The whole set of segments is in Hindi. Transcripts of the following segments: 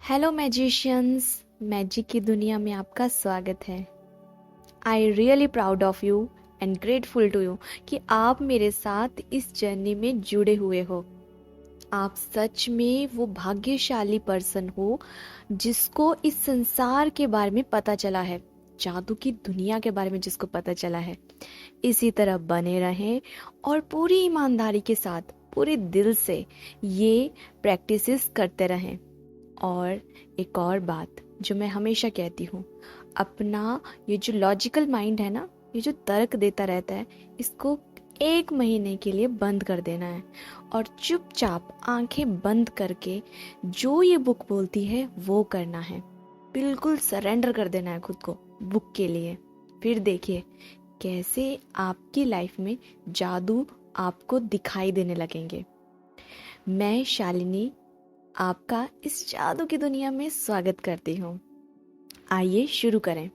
हेलो मैजिशियंस, मैजिक की दुनिया में आपका स्वागत है। I really proud of you and grateful to you कि आप मेरे साथ इस जर्नी में जुड़े हुए हो। आप सच में वो भाग्यशाली पर्सन हो जिसको इस संसार के बारे में पता चला है, जादू की दुनिया के बारे में जिसको पता चला है। इसी तरह बने रहें और पूरी ईमानदारी के साथ पूरे दिल से ये प्रैक्टिसेस करते रहें। और एक और बात जो मैं हमेशा कहती हूँ, अपना ये जो लॉजिकल माइंड है ना, ये जो तर्क देता रहता है, इसको 1 महीने के लिए बंद कर देना है और चुपचाप आंखें बंद करके जो ये बुक बोलती है वो करना है। बिल्कुल सरेंडर कर देना है खुद को बुक के लिए। फिर देखिए कैसे आपकी लाइफ में जादू आपको दिखाई देने लगेंगे। मैं शालिनी आपका इस जादू की दुनिया में स्वागत करती हूँ। आइए शुरू करें।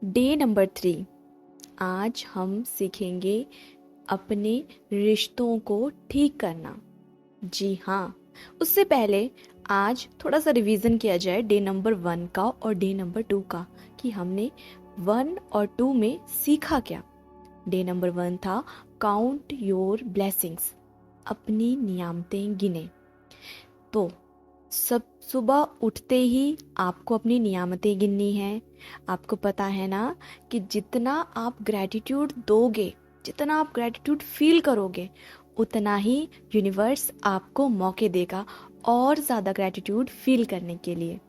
Day number 3। आज हम सीखेंगे अपने रिश्तों को ठीक करना। जी हाँ, उससे पहले आज थोड़ा सा रिवीजन किया जाए डे नंबर 1 का और डे नंबर 2 का, कि हमने 1 और 2 में सीखा क्या। डे नंबर 1 था काउंट योर ब्लेसिंग्स, अपनी नियामतें गिने। तो सब सुबह उठते ही आपको अपनी नियामतें गिननी है। आपको पता है ना कि जितना आप ग्रैटिट्यूड दोगे, जितना आप ग्रैटिट्यूड फील करोगे, उतना ही यूनिवर्स आपको मौके देगा और ज़्यादा ग्रैटिट्यूड फील करने के लिए।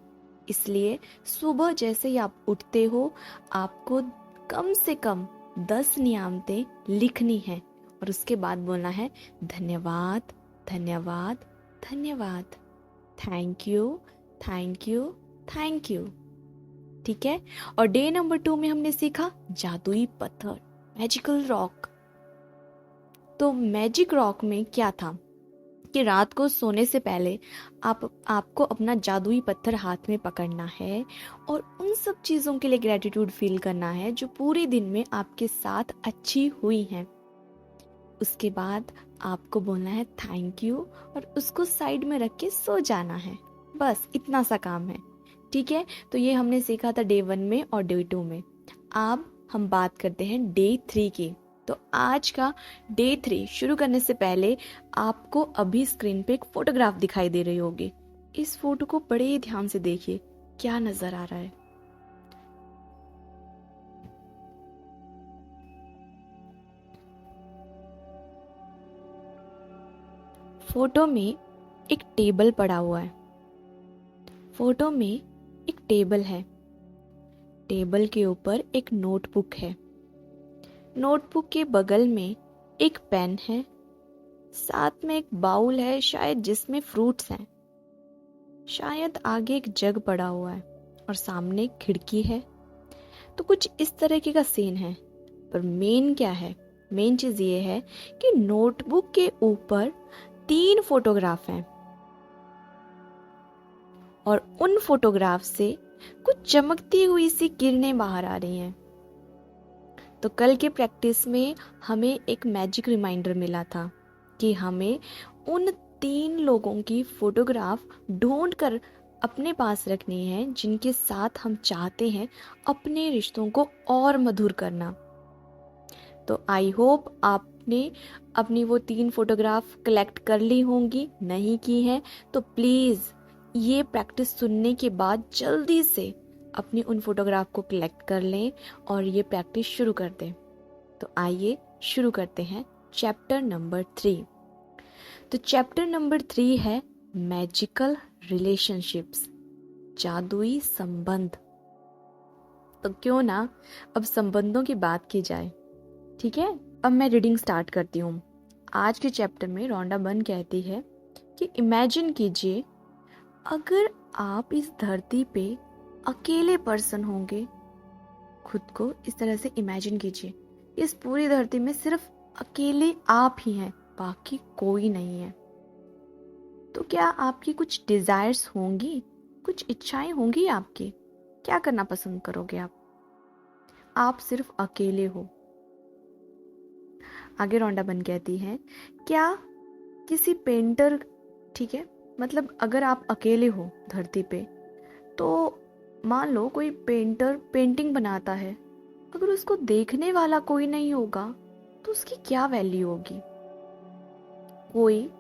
इसलिए सुबह जैसे ही आप उठते हो, आपको कम से कम 10 नियामतें लिखनी है और उसके बाद बोलना है धन्यवाद, धन्यवाद, धन्यवाद, thank you, thank you, thank you. ठीक है। और डे नंबर 2 में हमने सीखा जादुई पत्थर, मैजिकल रॉक। तो मैजिक रॉक में क्या था कि रात को सोने से पहले आपको अपना जादुई पत्थर हाथ में पकड़ना है और उन सब चीज़ों के लिए ग्रेटिट्यूड फील करना है जो पूरे दिन में आपके साथ अच्छी हुई हैं। उसके बाद आपको बोलना है थैंक यू और उसको साइड में रख के सो जाना है। बस इतना सा काम है। ठीक है। तो ये हमने सीखा था डे 1 में और डे 2 में। अब हम बात करते हैं डे 3 की। तो आज का डे 3 शुरू करने से पहले आपको अभी स्क्रीन पे एक फोटोग्राफ दिखाई दे रही होगी। इस फोटो को बड़े ध्यान से देखिए, क्या नजर आ रहा है। फोटो में एक टेबल पड़ा हुआ है। फोटो में एक टेबल है। टेबल के ऊपर एक नोटबुक है। नोटबुक के बगल में एक पेन है। साथ में एक बाउल है, शायद जिसमें फ्रूट्स हैं। शायद आगे एक जग पड़ा हुआ है और सामने एक खिड़की है। तो कुछ इस तरीके का सीन है। पर मेन क्या है? मेन चीज ये है कि नोटबुक के ऊपर 3 फोटोग्राफ हैं और उन फोटोग्राफ से कुछ चमकती हुई सी किरणें बाहर आ रही हैं। तो कल के प्रैक्टिस में हमें एक मैजिक रिमाइंडर मिला था कि हमें उन 3 लोगों की फोटोग्राफ ढूंढ कर अपने पास रखनी है जिनके साथ हम चाहते हैं अपने रिश्तों को और मधुर करना। तो आई होप आपने अपनी वो 3 फोटोग्राफ कलेक्ट कर ली होंगी। नहीं की है तो प्लीज़ ये प्रैक्टिस सुनने के बाद जल्दी से अपनी उन फोटोग्राफ को कलेक्ट कर लें और ये प्रैक्टिस शुरू कर दें। तो आइए शुरू करते हैं चैप्टर नंबर 3। तो चैप्टर नंबर 3 है मैजिकल रिलेशनशिप्स, जादुई संबंध। तो क्यों ना अब संबंधों की बात की जाए। ठीक है। अब मैं रीडिंग स्टार्ट करती हूँ। आज के चैप्टर में रोंडा बर्न कहती है कि इमेजिन कीजिए अगर आप इस धरती पे अकेले पर्सन होंगे। खुद को इस तरह से इमेजिन कीजिए, इस पूरी धरती में सिर्फ अकेले आप ही हैं, बाकी कोई नहीं है। तो क्या आपकी कुछ डिजायर्स होंगी, कुछ इच्छाएं होंगी आपकी? क्या करना पसंद करोगे आप सिर्फ अकेले हो। आगे रोंडा बर्न कहती है क्या किसी पेंटर, ठीक है, मतलब अगर आप अकेले हो धरती पे, तो मान लो कोई पेंटर पेंटिंग बनाता है, अगर उसको देखने वाला कोई नहीं होगा तो उसकी क्या वैल्यू होगी। कोई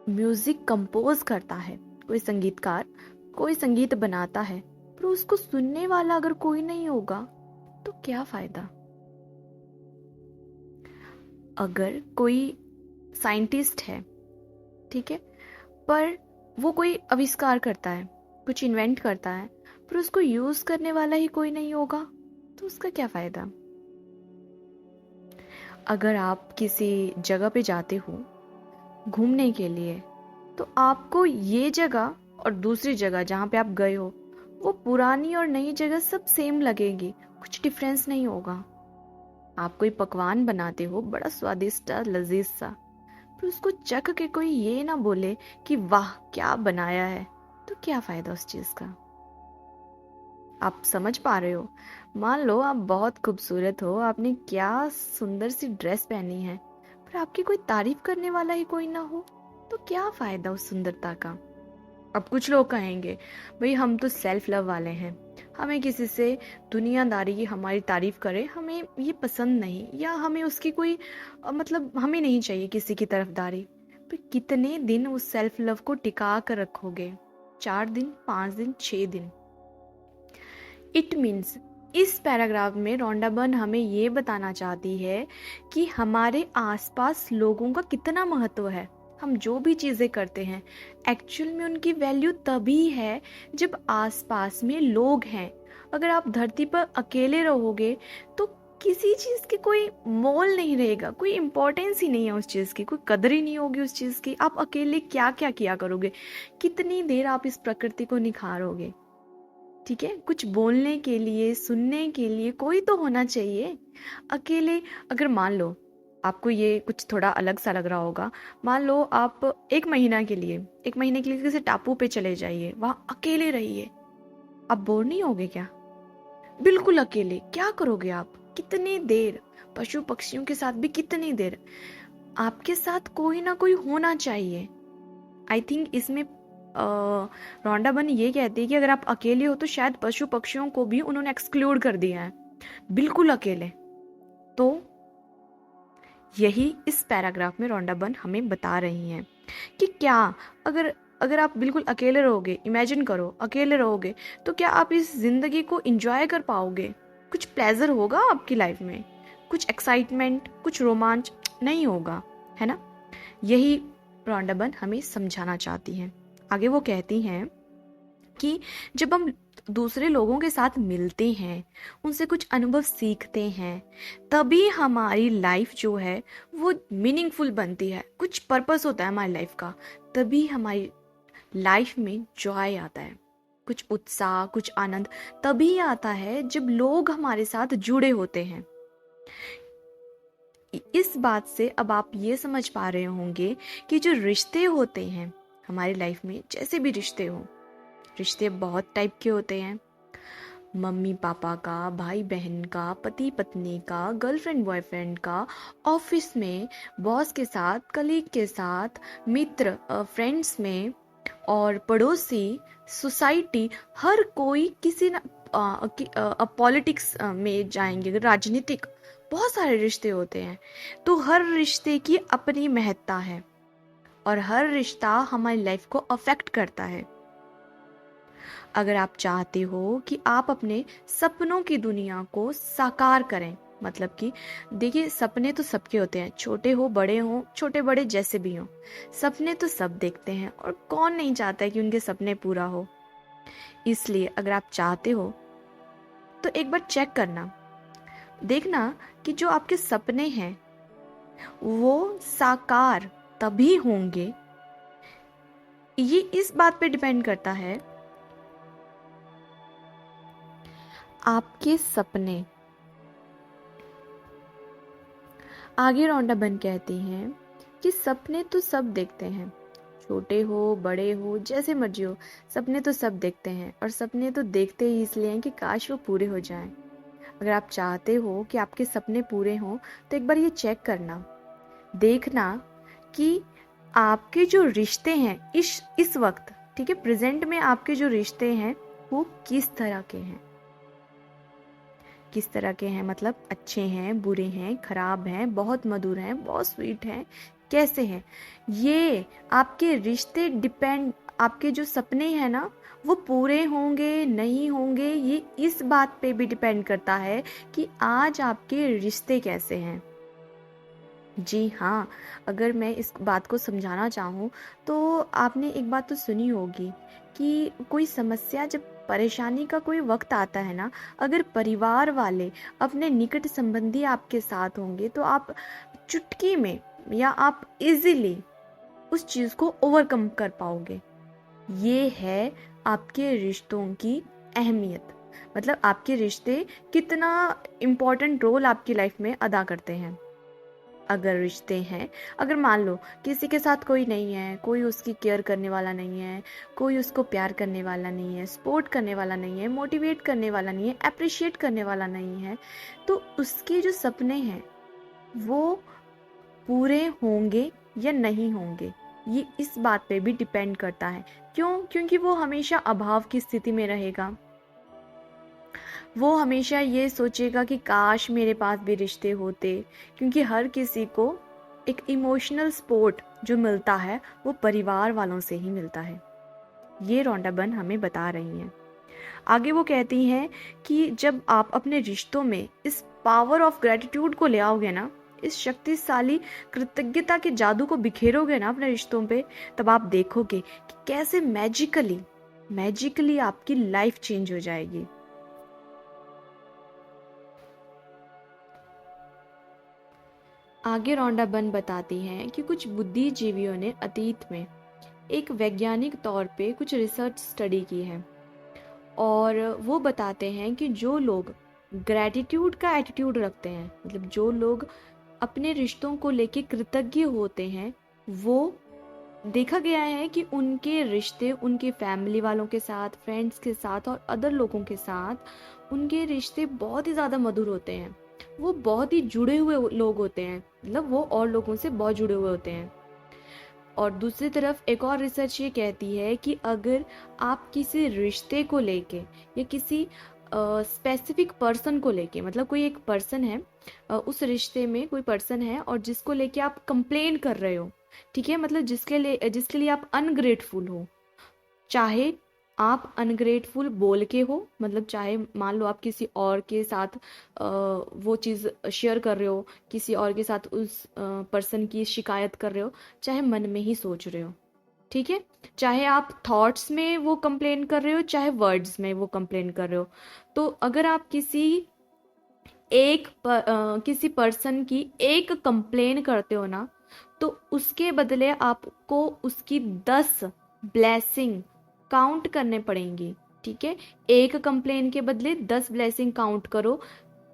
म्यूजिक कंपोज करता है, कोई संगीतकार कोई संगीत बनाता है, पर उसको सुनने वाला अगर कोई नहीं होगा तो क्या फायदा। अगर कोई साइंटिस्ट है, ठीक है, पर वो कोई आविष्कार करता है, कुछ इन्वेंट करता है, पर उसको यूज करने वाला ही कोई नहीं होगा तो उसका क्या फायदा। अगर आप किसी जगह पे जाते हो घूमने के लिए, तो आपको ये जगह और दूसरी जगह जहाँ पे आप गए हो, वो पुरानी और नई जगह सब सेम लगेगी, कुछ डिफरेंस नहीं होगा। आप कोई पकवान बनाते हो बड़ा स्वादिष्ट लजीज सा, पर उसको चख के कोई ये ना बोले कि वाह क्या बनाया है, तो क्या फायदा उस चीज का। आप समझ पा रहे हो। मान लो आप बहुत खूबसूरत हो, आपने क्या सुंदर सी ड्रेस पहनी है, पर आपकी कोई तारीफ करने वाला ही कोई ना हो तो क्या फायदा उस सुंदरता का। अब कुछ लोग कहेंगे भाई हम तो सेल्फ लव वाले हैं, हमें किसी से दुनियादारी की हमारी तारीफ करे हमें ये पसंद नहीं, या हमें उसकी कोई मतलब हमें नहीं चाहिए किसी की तरफदारी। पर कितने दिन उस सेल्फ लव को टिका कर रखोगे, 4 दिन 5 दिन 6 दिन। इट मीन्स इस पैराग्राफ में रोंडा बर्न हमें ये बताना चाहती है कि हमारे आसपास लोगों का कितना महत्व है। हम जो भी चीज़ें करते हैं एक्चुअल में उनकी वैल्यू तभी है जब आसपास में लोग हैं। अगर आप धरती पर अकेले रहोगे तो किसी चीज़ की कोई मोल नहीं रहेगा, कोई इम्पोर्टेंस ही नहीं है उस चीज़ की, कोई कदर ही नहीं होगी उस चीज़ की। आप अकेले क्या क्या किया करोगे, कितनी देर आप इस प्रकृति को निखारोगे। ठीक है, कुछ बोलने के लिए सुनने के लिए कोई तो होना चाहिए। अकेले अगर मान लो आपको ये कुछ थोड़ा अलग सा लग रहा होगा, मान लो आप एक महीने के लिए किसी टापू पे चले जाइए, वहां अकेले रहिए, आप बोर नहीं होगे क्या। बिल्कुल अकेले क्या करोगे आप, कितनी देर, पशु पक्षियों के साथ भी कितनी देर, आपके साथ कोई ना कोई होना चाहिए। आई थिंक इसमें रोंडा बर्न ये कहती है कि अगर आप अकेले हो तो शायद पशु पक्षियों को भी उन्होंने एक्सक्लूड कर दिया है, बिल्कुल अकेले। तो यही इस पैराग्राफ में रोंडा बर्न हमें बता रही हैं कि क्या अगर अगर आप बिल्कुल अकेले रहोगे, इमेजिन करो अकेले रहोगे, तो क्या आप इस जिंदगी को एंजॉय कर पाओगे। कुछ प्लेजर होगा आपकी लाइफ में, कुछ एक्साइटमेंट, कुछ रोमांच नहीं होगा, है ना। यही रोंडा बर्न हमें समझाना चाहती हैं। आगे वो कहती हैं कि जब हम दूसरे लोगों के साथ मिलते हैं, उनसे कुछ अनुभव सीखते हैं, तभी हमारी लाइफ जो है वो मीनिंगफुल बनती है, कुछ पर्पस होता है हमारी लाइफ का। तभी हमारी लाइफ में जॉय आता है, कुछ उत्साह, कुछ आनंद तभी आता है जब लोग हमारे साथ जुड़े होते हैं। इस बात से अब आप ये समझ पा रहे होंगे कि जो रिश्ते होते हैं हमारी लाइफ में, जैसे भी रिश्ते हो, रिश्ते बहुत टाइप के होते हैं, मम्मी पापा का, भाई बहन का, पति पत्नी का, गर्लफ्रेंड बॉयफ्रेंड का, ऑफिस में बॉस के साथ, कलीग के साथ, मित्र फ्रेंड्स में, और पड़ोसी, सोसाइटी, हर कोई किसी न पॉलिटिक्स में जाएंगे, राजनीतिक, बहुत सारे रिश्ते होते हैं। तो हर रिश्ते की अपनी महत्ता है और हर रिश्ता हमारी लाइफ को अफेक्ट करता है। अगर आप चाहते हो कि आप अपने सपनों की दुनिया को साकार करें, मतलब कि देखिए सपने तो सबके होते हैं, छोटे हो बड़े हो, छोटे बड़े जैसे भी हो, सपने तो सब देखते हैं और कौन नहीं चाहता है कि उनके सपने पूरा हो। इसलिए अगर आप चाहते हो तो एक बार चेक करना, देखना कि जो आपके सपने हैं वो साकार तभी होंगे। ये इस बात पे डिपेंड करता है, आपके सपने। आगे रोंडा बर्न कहती हैं कि सपने तो सब देखते हैं, छोटे हो बड़े हो जैसे मर्जी हो, सपने तो सब देखते हैं, और सपने तो देखते ही इसलिए हैं कि काश वो पूरे हो जाएं। अगर आप चाहते हो कि आपके सपने पूरे हों तो एक बार ये चेक करना, देखना कि आपके जो रिश्ते हैं इस वक्त, ठीक है, प्रेजेंट में आपके जो रिश्ते हैं वो किस तरह के हैं। किस तरह के हैं मतलब अच्छे हैं, बुरे हैं, खराब हैं, बहुत मधुर हैं, बहुत स्वीट हैं, कैसे हैं। ये आपके रिश्ते डिपेंड, आपके जो सपने हैं ना वो पूरे होंगे नहीं होंगे, ये इस बात पे भी डिपेंड करता है कि आज आपके रिश्ते कैसे हैं। जी हाँ, अगर मैं इस बात को समझाना चाहूँ तो आपने एक बात तो सुनी होगी कि कोई समस्या, जब परेशानी का कोई वक्त आता है ना, अगर परिवार वाले, अपने निकट संबंधी आपके साथ होंगे तो आप चुटकी में या आप इजीली उस चीज़ को ओवरकम कर पाओगे। ये है आपके रिश्तों की अहमियत, मतलब आपके रिश्ते कितना इम्पोर्टेंट रोल आपकी लाइफ में अदा करते हैं। अगर रिश्ते हैं, अगर मान लो किसी के साथ कोई नहीं है, कोई उसकी केयर करने वाला नहीं है, कोई उसको प्यार करने वाला नहीं है, सपोर्ट करने वाला नहीं है, मोटिवेट करने वाला नहीं है, अप्रिशिएट करने वाला नहीं है, तो उसके जो सपने हैं वो पूरे होंगे या नहीं होंगे, ये इस बात पे भी डिपेंड करता है। क्यों? क्योंकि वो हमेशा अभाव की स्थिति में रहेगा। वो हमेशा ये सोचेगा कि काश मेरे पास भी रिश्ते होते, क्योंकि हर किसी को एक इमोशनल सपोर्ट जो मिलता है वो परिवार वालों से ही मिलता है। ये रोंडा बर्न हमें बता रही हैं। आगे वो कहती हैं कि जब आप अपने रिश्तों में इस पावर ऑफ ग्रेटिट्यूड को ले आओगे ना, इस शक्तिशाली कृतज्ञता के जादू को बिखेरोगे ना अपने रिश्तों पे, तब आप देखोगे कि कैसे मैजिकली आपकी लाइफ चेंज हो जाएगी। आगे रोंडा बर्न बताती हैं कि कुछ बुद्धिजीवियों ने अतीत में एक वैज्ञानिक तौर पे कुछ रिसर्च स्टडी की है, और वो बताते हैं कि जो लोग ग्रैटिट्यूड का एटीट्यूड रखते हैं, मतलब जो लोग अपने रिश्तों को लेके कृतज्ञ होते हैं, वो देखा गया है कि उनके रिश्ते उनके फैमिली वालों के साथ, फ्रेंड्स के साथ और अदर लोगों के साथ उनके रिश्ते बहुत ही ज़्यादा मधुर होते हैं। वो बहुत ही जुड़े हुए लोग होते हैं, मतलब वो और लोगों से बहुत जुड़े हुए होते हैं। और दूसरी तरफ एक और रिसर्च ये कहती है कि अगर आप किसी रिश्ते को लेके या किसी स्पेसिफिक पर्सन को लेके, मतलब कोई एक पर्सन है, उस रिश्ते में कोई पर्सन है और जिसको लेके आप कंप्लेन कर रहे हो, ठीक है, मतलब जिसके लिए आप अनग्रेटफुल हो, चाहे आप अनग्रेटफुल बोल के हो, मतलब चाहे मान लो आप किसी और के साथ वो चीज़ शेयर कर रहे हो, किसी और के साथ उस पर्सन की शिकायत कर रहे हो, चाहे मन में ही सोच रहे हो, ठीक है, चाहे आप थॉट्स में वो कंप्लेन कर रहे हो, चाहे वर्ड्स में वो कंप्लेन कर रहे हो, तो अगर आप किसी पर्सन की एक कंप्लेन करते हो ना, तो उसके बदले आपको उसकी 10 ब्लेसिंग काउंट करने पड़ेंगी, ठीक है। एक कंप्लेन के बदले 10 ब्लेसिंग काउंट करो,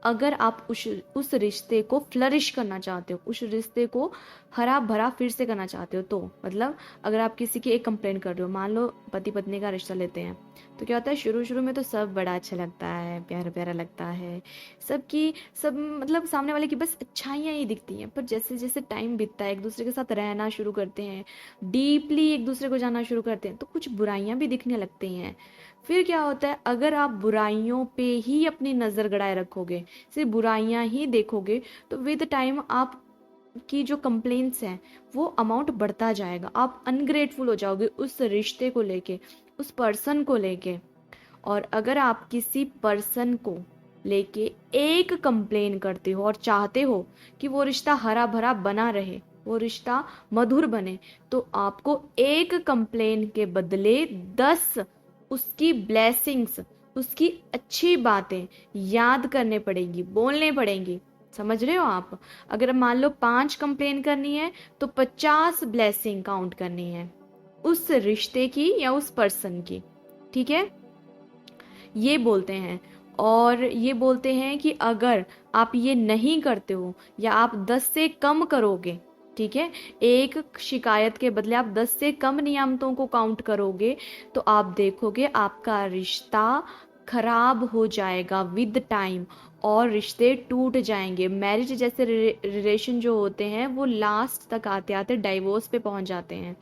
अगर आप उस रिश्ते को फ्लरिश करना चाहते हो, उस रिश्ते को हरा भरा फिर से करना चाहते हो। तो मतलब अगर आप किसी की एक कंप्लेन कर रहे हो, मान लो पति पत्नी का रिश्ता लेते हैं, तो क्या होता है, शुरू शुरू में तो सब बड़ा अच्छा लगता है, प्यारा प्यारा लगता है, सब मतलब सामने वाले की बस अच्छाइयाँ ही दिखती हैं। पर जैसे जैसे टाइम बीतता है, एक दूसरे के साथ रहना शुरू करते हैं, डीपली एक दूसरे को जानना शुरू करते हैं, तो कुछ बुराइयाँ भी दिखने लगती हैं। फिर क्या होता है, अगर आप बुराइयों पे ही अपनी नज़र गड़ाए रखोगे, सिर्फ बुराइयां ही देखोगे, तो विद टाइम आप की जो कंप्लेंट्स हैं वो अमाउंट बढ़ता जाएगा, आप अनग्रेटफुल हो जाओगे उस रिश्ते को लेके, उस पर्सन को लेके। और अगर आप किसी पर्सन को लेके एक कंप्लेन करते हो और चाहते हो कि वो रिश्ता हरा भरा बना रहे, वो रिश्ता मधुर बने, तो आपको एक कंप्लेन के बदले 10 उसकी ब्लेसिंग्स, उसकी अच्छी बातें याद करने पड़ेंगी, बोलने पड़ेंगी। समझ रहे हो आप? अगर मान लो 5 कंप्लेन करनी है तो 50 ब्लेसिंग काउंट करनी है उस रिश्ते की या उस पर्सन की, ठीक है। ये बोलते हैं, और ये बोलते हैं कि अगर आप ये नहीं करते हो या आप 10 से कम करोगे, ठीक है, एक शिकायत के बदले आप 10 से कम नियामतों को काउंट करोगे, तो आप देखोगे आपका रिश्ता खराब हो जाएगा विद टाइम, और रिश्ते टूट जाएंगे। मैरिज जैसे रिलेशन जो होते हैं वो लास्ट तक आते आते डाइवोर्स पे पहुंच जाते हैं,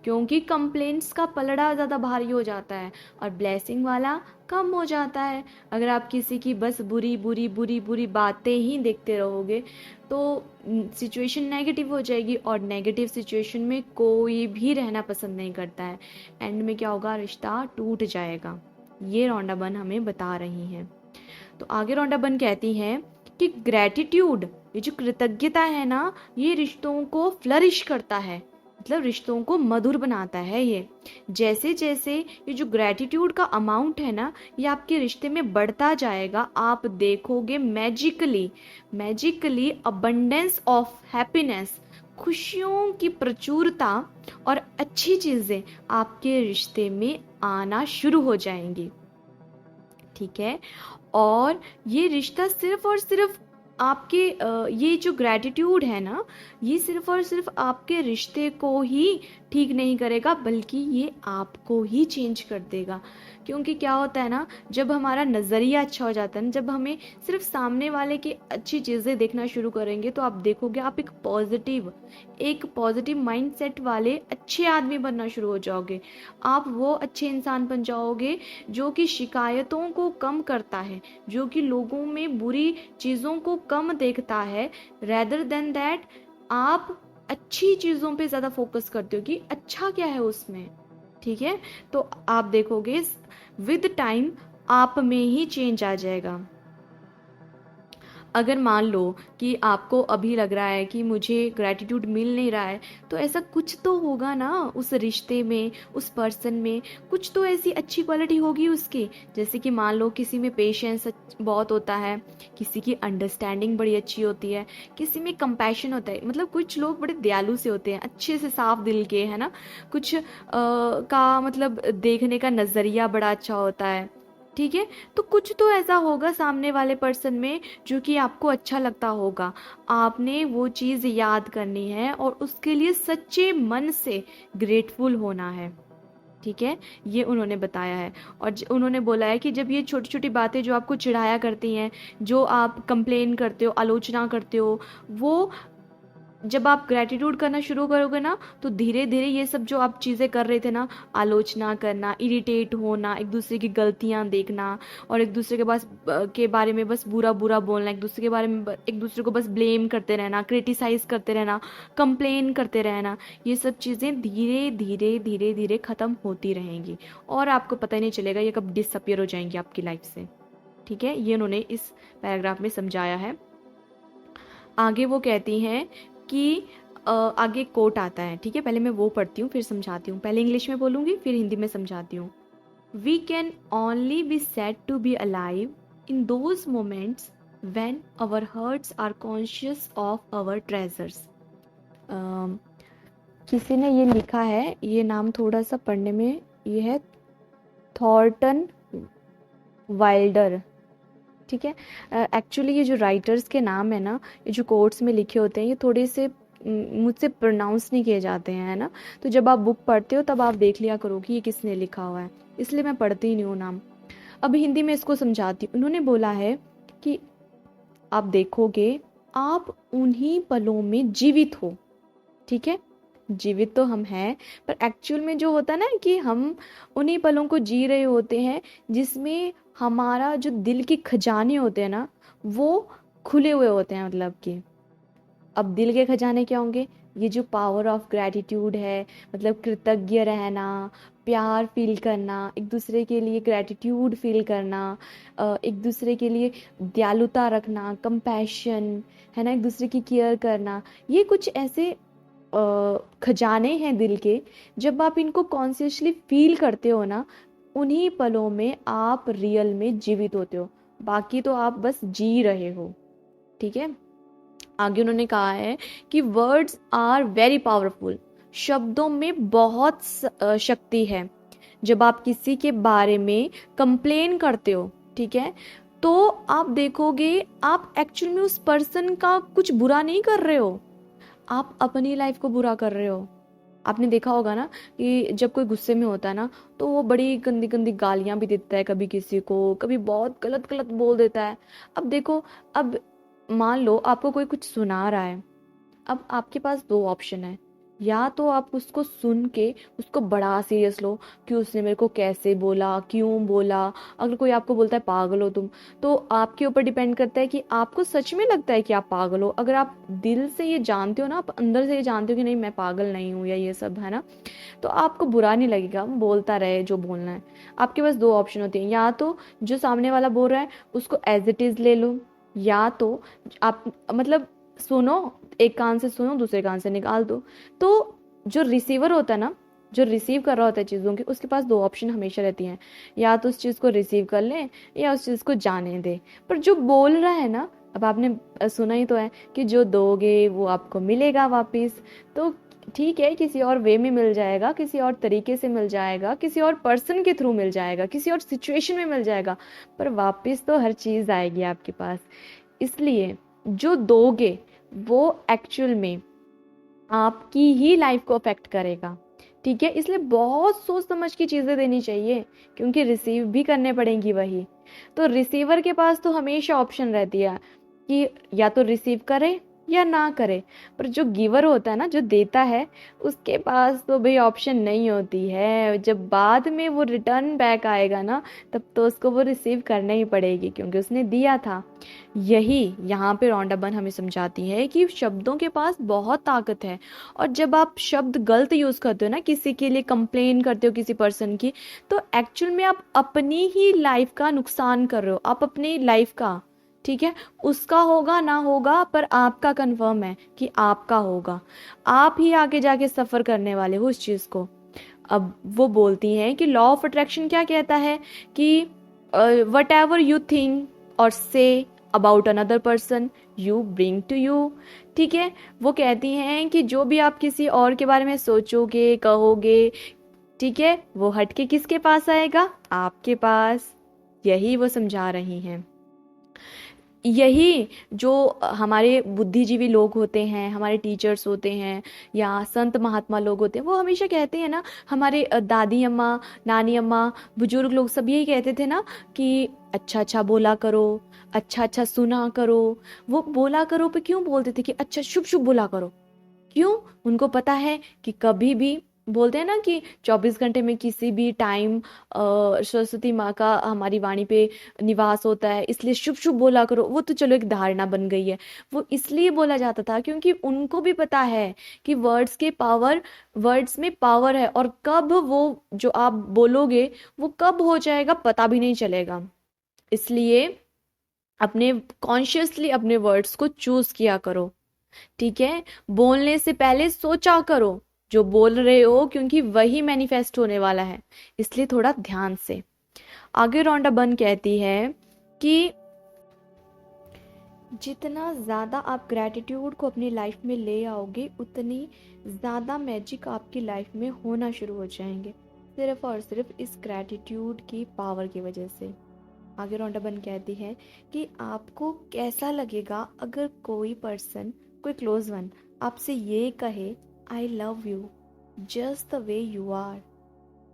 क्योंकि कंप्लेंट्स का पलड़ा ज़्यादा भारी हो जाता है और ब्लेसिंग वाला कम हो जाता है। अगर आप किसी की बस बुरी बुरी बुरी बुरी बातें ही देखते रहोगे तो सिचुएशन नेगेटिव हो जाएगी, और नेगेटिव सिचुएशन में कोई भी रहना पसंद नहीं करता है। एंड में क्या होगा, रिश्ता टूट जाएगा। ये रॉन्डा बर्न हमें बता रही हैं। तो आगे रॉन्डा बर्न कहती हैं कि ग्रैटिट्यूड, ये जो कृतज्ञता है ना, ये रिश्तों को फ्लरिश करता है, मतलब रिश्तों को मधुर बनाता है। ये जैसे जैसे ये जो ग्रैटिट्यूड का अमाउंट है ना, ये आपके रिश्ते में बढ़ता जाएगा, आप देखोगे magically magically abundance of happiness, खुशियों की प्रचुरता और अच्छी चीजें आपके रिश्ते में आना शुरू हो जाएंगी। ठीक है, और ये रिश्ता सिर्फ और सिर्फ आपके ये जो ग्रैटिट्यूड है ना, ये सिर्फ और सिर्फ आपके रिश्ते को ही ठीक नहीं करेगा, बल्कि ये आपको ही चेंज कर देगा। क्योंकि क्या होता है ना, जब हमारा नज़रिया अच्छा हो जाता है ना, जब हमें सिर्फ सामने वाले की अच्छी चीज़ें देखना शुरू करेंगे, तो आप देखोगे आप एक पॉजिटिव माइंडसेट वाले अच्छे आदमी बनना शुरू हो जाओगे। आप वो अच्छे इंसान बन जाओगे जो कि शिकायतों को कम करता है, जो कि लोगों में बुरी चीज़ों को कम देखता है, रेदर देन दैट आप अच्छी चीज़ों पे ज़्यादा फोकस करते हो कि अच्छा क्या है उसमें। ठीक है, तो आप देखोगे विद टाइम आप में ही चेंज आ जाएगा। अगर मान लो कि आपको अभी लग रहा है कि मुझे ग्रैटिट्यूड मिल नहीं रहा है, तो ऐसा कुछ तो होगा ना उस रिश्ते में, उस पर्सन में कुछ तो ऐसी अच्छी क्वालिटी होगी उसकी। जैसे कि मान लो किसी में पेशेंस बहुत होता है, किसी की अंडरस्टैंडिंग बड़ी अच्छी होती है, किसी में कंपैशन होता है, मतलब कुछ लोग बड़े दयालु से होते हैं, अच्छे से साफ दिल के, है ना, कुछ का मतलब देखने का नज़रिया बड़ा अच्छा होता है। ठीक है, तो कुछ तो ऐसा होगा सामने वाले पर्सन में जो कि आपको अच्छा लगता होगा। आपने वो चीज़ याद करनी है और उसके लिए सच्चे मन से ग्रेटफुल होना है। ठीक है, ये उन्होंने बताया है। और उन्होंने बोला है कि जब ये छोटी छोटी बातें जो आपको चिढ़ाया करती हैं, जो आप कंप्लेन करते हो, आलोचना करते हो, वो जब आप ग्रैटिट्यूड करना शुरू करोगे ना, तो धीरे धीरे ये सब जो आप चीज़ें कर रहे थे ना, आलोचना करना, इरिटेट होना, एक दूसरे की गलतियां देखना और एक दूसरे के बारे में बस बुरा बुरा बोलना, एक दूसरे के बारे में एक दूसरे को बस ब्लेम करते रहना, क्रिटिसाइज करते रहना, कंप्लेन करते रहना, ये सब चीज़ें धीरे धीरे धीरे धीरे ख़त्म होती रहेंगी और आपको पता ही नहीं चलेगा ये कब डिसअपियर हो जाएंगी आपकी लाइफ से। ठीक है, ये उन्होंने इस पैराग्राफ में समझाया है। आगे वो कहती हैं कि आगे कोट आता है। ठीक है, पहले मैं वो पढ़ती हूँ फिर समझाती हूँ। पहले इंग्लिश में बोलूँगी फिर हिंदी में समझाती हूँ। We can only be said to be alive in those moments when our hearts are conscious of our treasures. किसी ने ये लिखा है, ये नाम थोड़ा सा पढ़ने में ये है, थॉर्टन वाइल्डर। ठीक है, एक्चुअली ये जो राइटर्स के नाम है ना, ये जो कोट्स में लिखे होते हैं, ये थोड़े से मुझसे प्रोनाउंस नहीं किए जाते हैं, है ना। तो जब आप बुक पढ़ते हो तब आप देख लिया करो कि ये किसने लिखा हुआ है, इसलिए मैं पढ़ती ही नहीं हूँ नाम। अब हिंदी में इसको समझाती हूँ। उन्होंने बोला है कि आप देखोगे आप उन्हीं पलों में जीवित हो। ठीक है, जीवित तो हम हैं, पर एक्चुअल में जो होता है ना कि हम उन्हीं पलों को जी रहे होते हैं जिसमें हमारा जो दिल के खजाने होते हैं ना, वो खुले हुए होते हैं। मतलब कि अब दिल के खजाने क्या होंगे, ये जो पावर ऑफ ग्रैटिट्यूड है, मतलब कृतज्ञ रहना, प्यार फील करना, एक दूसरे के लिए ग्रैटिट्यूड फील करना, एक दूसरे के लिए दयालुता रखना, कंपैशन, है ना, एक दूसरे की केयर करना, ये कुछ ऐसे खजाने हैं दिल के। जब आप इनको कॉन्शियसली फील करते हो ना, उन्हीं पलों में आप रियल में जीवित होते हो, बाकी तो आप बस जी रहे हो। ठीक है, आगे उन्होंने कहा है कि वर्ड्स आर वेरी पावरफुल, शब्दों में बहुत शक्ति है। जब आप किसी के बारे में कंप्लेन करते हो, ठीक है, तो आप देखोगे आप एक्चुअल में उस पर्सन का कुछ बुरा नहीं कर रहे हो, आप अपनी लाइफ को बुरा कर रहे हो। आपने देखा होगा ना कि जब कोई गुस्से में होता है ना, तो वो बड़ी गंदी गंदी गालियां भी देता है कभी किसी को, कभी बहुत गलत गलत बोल देता है। अब देखो, अब मान लो आपको कोई कुछ सुना रहा है, अब आपके पास दो ऑप्शन है। या तो आप उसको सुन के उसको बड़ा सीरियस लो कि उसने मेरे को कैसे बोला, क्यों बोला। अगर कोई आपको बोलता है पागल हो तुम, तो आपके ऊपर डिपेंड करता है कि आपको सच में लगता है कि आप पागल हो। अगर आप दिल से ये जानते हो ना, आप अंदर से ये जानते हो कि नहीं मैं पागल नहीं हूँ या ये सब है ना, तो आपको बुरा नहीं लगेगा, बोलता रहे जो बोलना है। आपके पास दो ऑप्शन होती हैं, या तो जो सामने वाला बोल रहा है उसको एज इट इज ले लो, या तो आप मतलब सुनो, एक कान से सुनो दूसरे कान से निकाल दो। तो जो रिसीवर होता है ना, जो रिसीव कर रहा होता है चीज़ों की, उसके पास दो ऑप्शन हमेशा रहती हैं। या तो उस चीज़ को रिसीव कर ले या उस चीज़ को जाने दे। पर जो बोल रहा है ना, अब आपने सुना ही तो है कि जो दोगे वो आपको मिलेगा वापस। तो ठीक है, किसी और वे में मिल जाएगा, किसी और तरीके से मिल जाएगा, किसी और पर्सन के थ्रू मिल जाएगा, किसी और सिचुएशन में मिल जाएगा, पर वापस तो हर चीज़ आएगी आपके पास। इसलिए जो दोगे वो एक्चुअल में आपकी ही लाइफ को अफेक्ट करेगा। ठीक है, इसलिए बहुत सोच समझ की चीज़ें देनी चाहिए, क्योंकि रिसीव भी करने पड़ेंगी वही। तो रिसीवर के पास तो हमेशा ऑप्शन रहती है कि या तो रिसीव करे या ना करे। पर जो गिवर होता है ना, जो देता है, उसके पास तो भाई ऑप्शन नहीं होती है। जब बाद में वो रिटर्न बैक आएगा ना, तब तो उसको वो रिसीव करना ही पड़ेगी, क्योंकि उसने दिया था। यही यहाँ पे रॉन्डा बर्न हमें समझाती है कि शब्दों के पास बहुत ताकत है। और जब आप शब्द गलत यूज करते हो ना, किसी के लिए कंप्लेन करते हो किसी पर्सन की, तो एक्चुअल में आप अपनी ही लाइफ का नुकसान कर रहे हो, आप अपनी लाइफ का। ठीक है, उसका होगा ना होगा, पर आपका कंफर्म है कि आपका होगा। आप ही आगे जाके सफर करने वाले हो उस चीज को। अब वो बोलती हैं कि लॉ ऑफ अट्रैक्शन क्या कहता है कि what ever you think or say about another person you bring to you. ठीक है, वो कहती हैं कि जो भी आप किसी और के बारे में सोचोगे, कहोगे, ठीक है, वो हटके किसके पास आएगा? आपके पास। यही वो समझा रही हैं। यही जो हमारे बुद्धिजीवी लोग होते हैं, हमारे टीचर्स होते हैं, या संत महात्मा लोग होते हैं, वो हमेशा कहते हैं ना, हमारे दादी अम्मा, नानी अम्मा, बुजुर्ग लोग सब यही कहते थे ना कि अच्छा अच्छा बोला करो, अच्छा अच्छा सुना करो। वो बोला करो पे क्यों बोलते थे कि अच्छा शुभ शुभ बोला करो? क्यों? उनको पता है कि कभी भी, बोलते हैं ना कि 24 घंटे में किसी भी टाइम सरस्वती माँ का हमारी वाणी पे निवास होता है, इसलिए शुभ शुभ बोला करो। वो तो चलो एक धारणा बन गई है। वो इसलिए बोला जाता था क्योंकि उनको भी पता है कि वर्ड्स में पावर है, और कब वो जो आप बोलोगे वो कब हो जाएगा पता भी नहीं चलेगा। इसलिए अपने कॉन्शियसली अपने वर्ड्स को चूज किया करो। ठीक है, बोलने से पहले सोचा करो जो बोल रहे हो, क्योंकि वही मैनिफेस्ट होने वाला है। इसलिए थोड़ा ध्यान से। आगे रॉन्डा बर्न कहती है कि जितना ज़्यादा आप ग्रैटिट्यूड को अपनी लाइफ में ले आओगे, उतनी ज़्यादा मैजिक आपकी लाइफ में होना शुरू हो जाएंगे, सिर्फ और सिर्फ इस ग्रैटिट्यूड की पावर की वजह से। आगे रॉन्डा बर्न कहती है कि आपको कैसा लगेगा अगर कोई पर्सन, कोई क्लोज वन, आपसे ये कहे I love you just the way you are.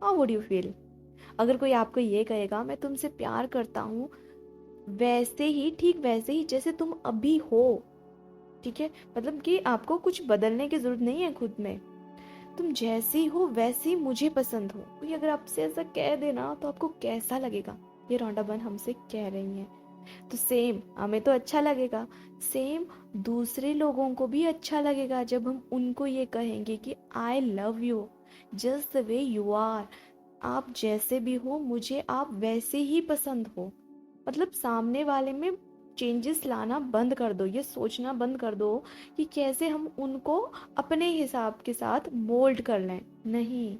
How would you feel? अगर कोई आपको ये कहेगा मैं तुमसे प्यार करता हूँ वैसे ही, ठीक वैसे ही जैसे तुम अभी हो। ठीक है, मतलब कि आपको कुछ बदलने की जरूरत नहीं है खुद में, तुम जैसी हो वैसी मुझे पसंद हो। कोई अगर आपसे ऐसा कह देना तो आपको कैसा लगेगा? ये रॉन्डा बर्न हमसे कह रही हैं। तो सेम हमें तो अच्छा लगेगा, सेम दूसरे लोगों को भी अच्छा लगेगा जब हम उनको ये कहेंगे कि I love you just the way you are. आप जैसे भी हो मुझे आप वैसे ही पसंद हो। मतलब सामने वाले में चेंजेस लाना बंद कर दो, ये सोचना बंद कर दो कि कैसे हम उनको अपने हिसाब के साथ मोल्ड कर लें। नहीं,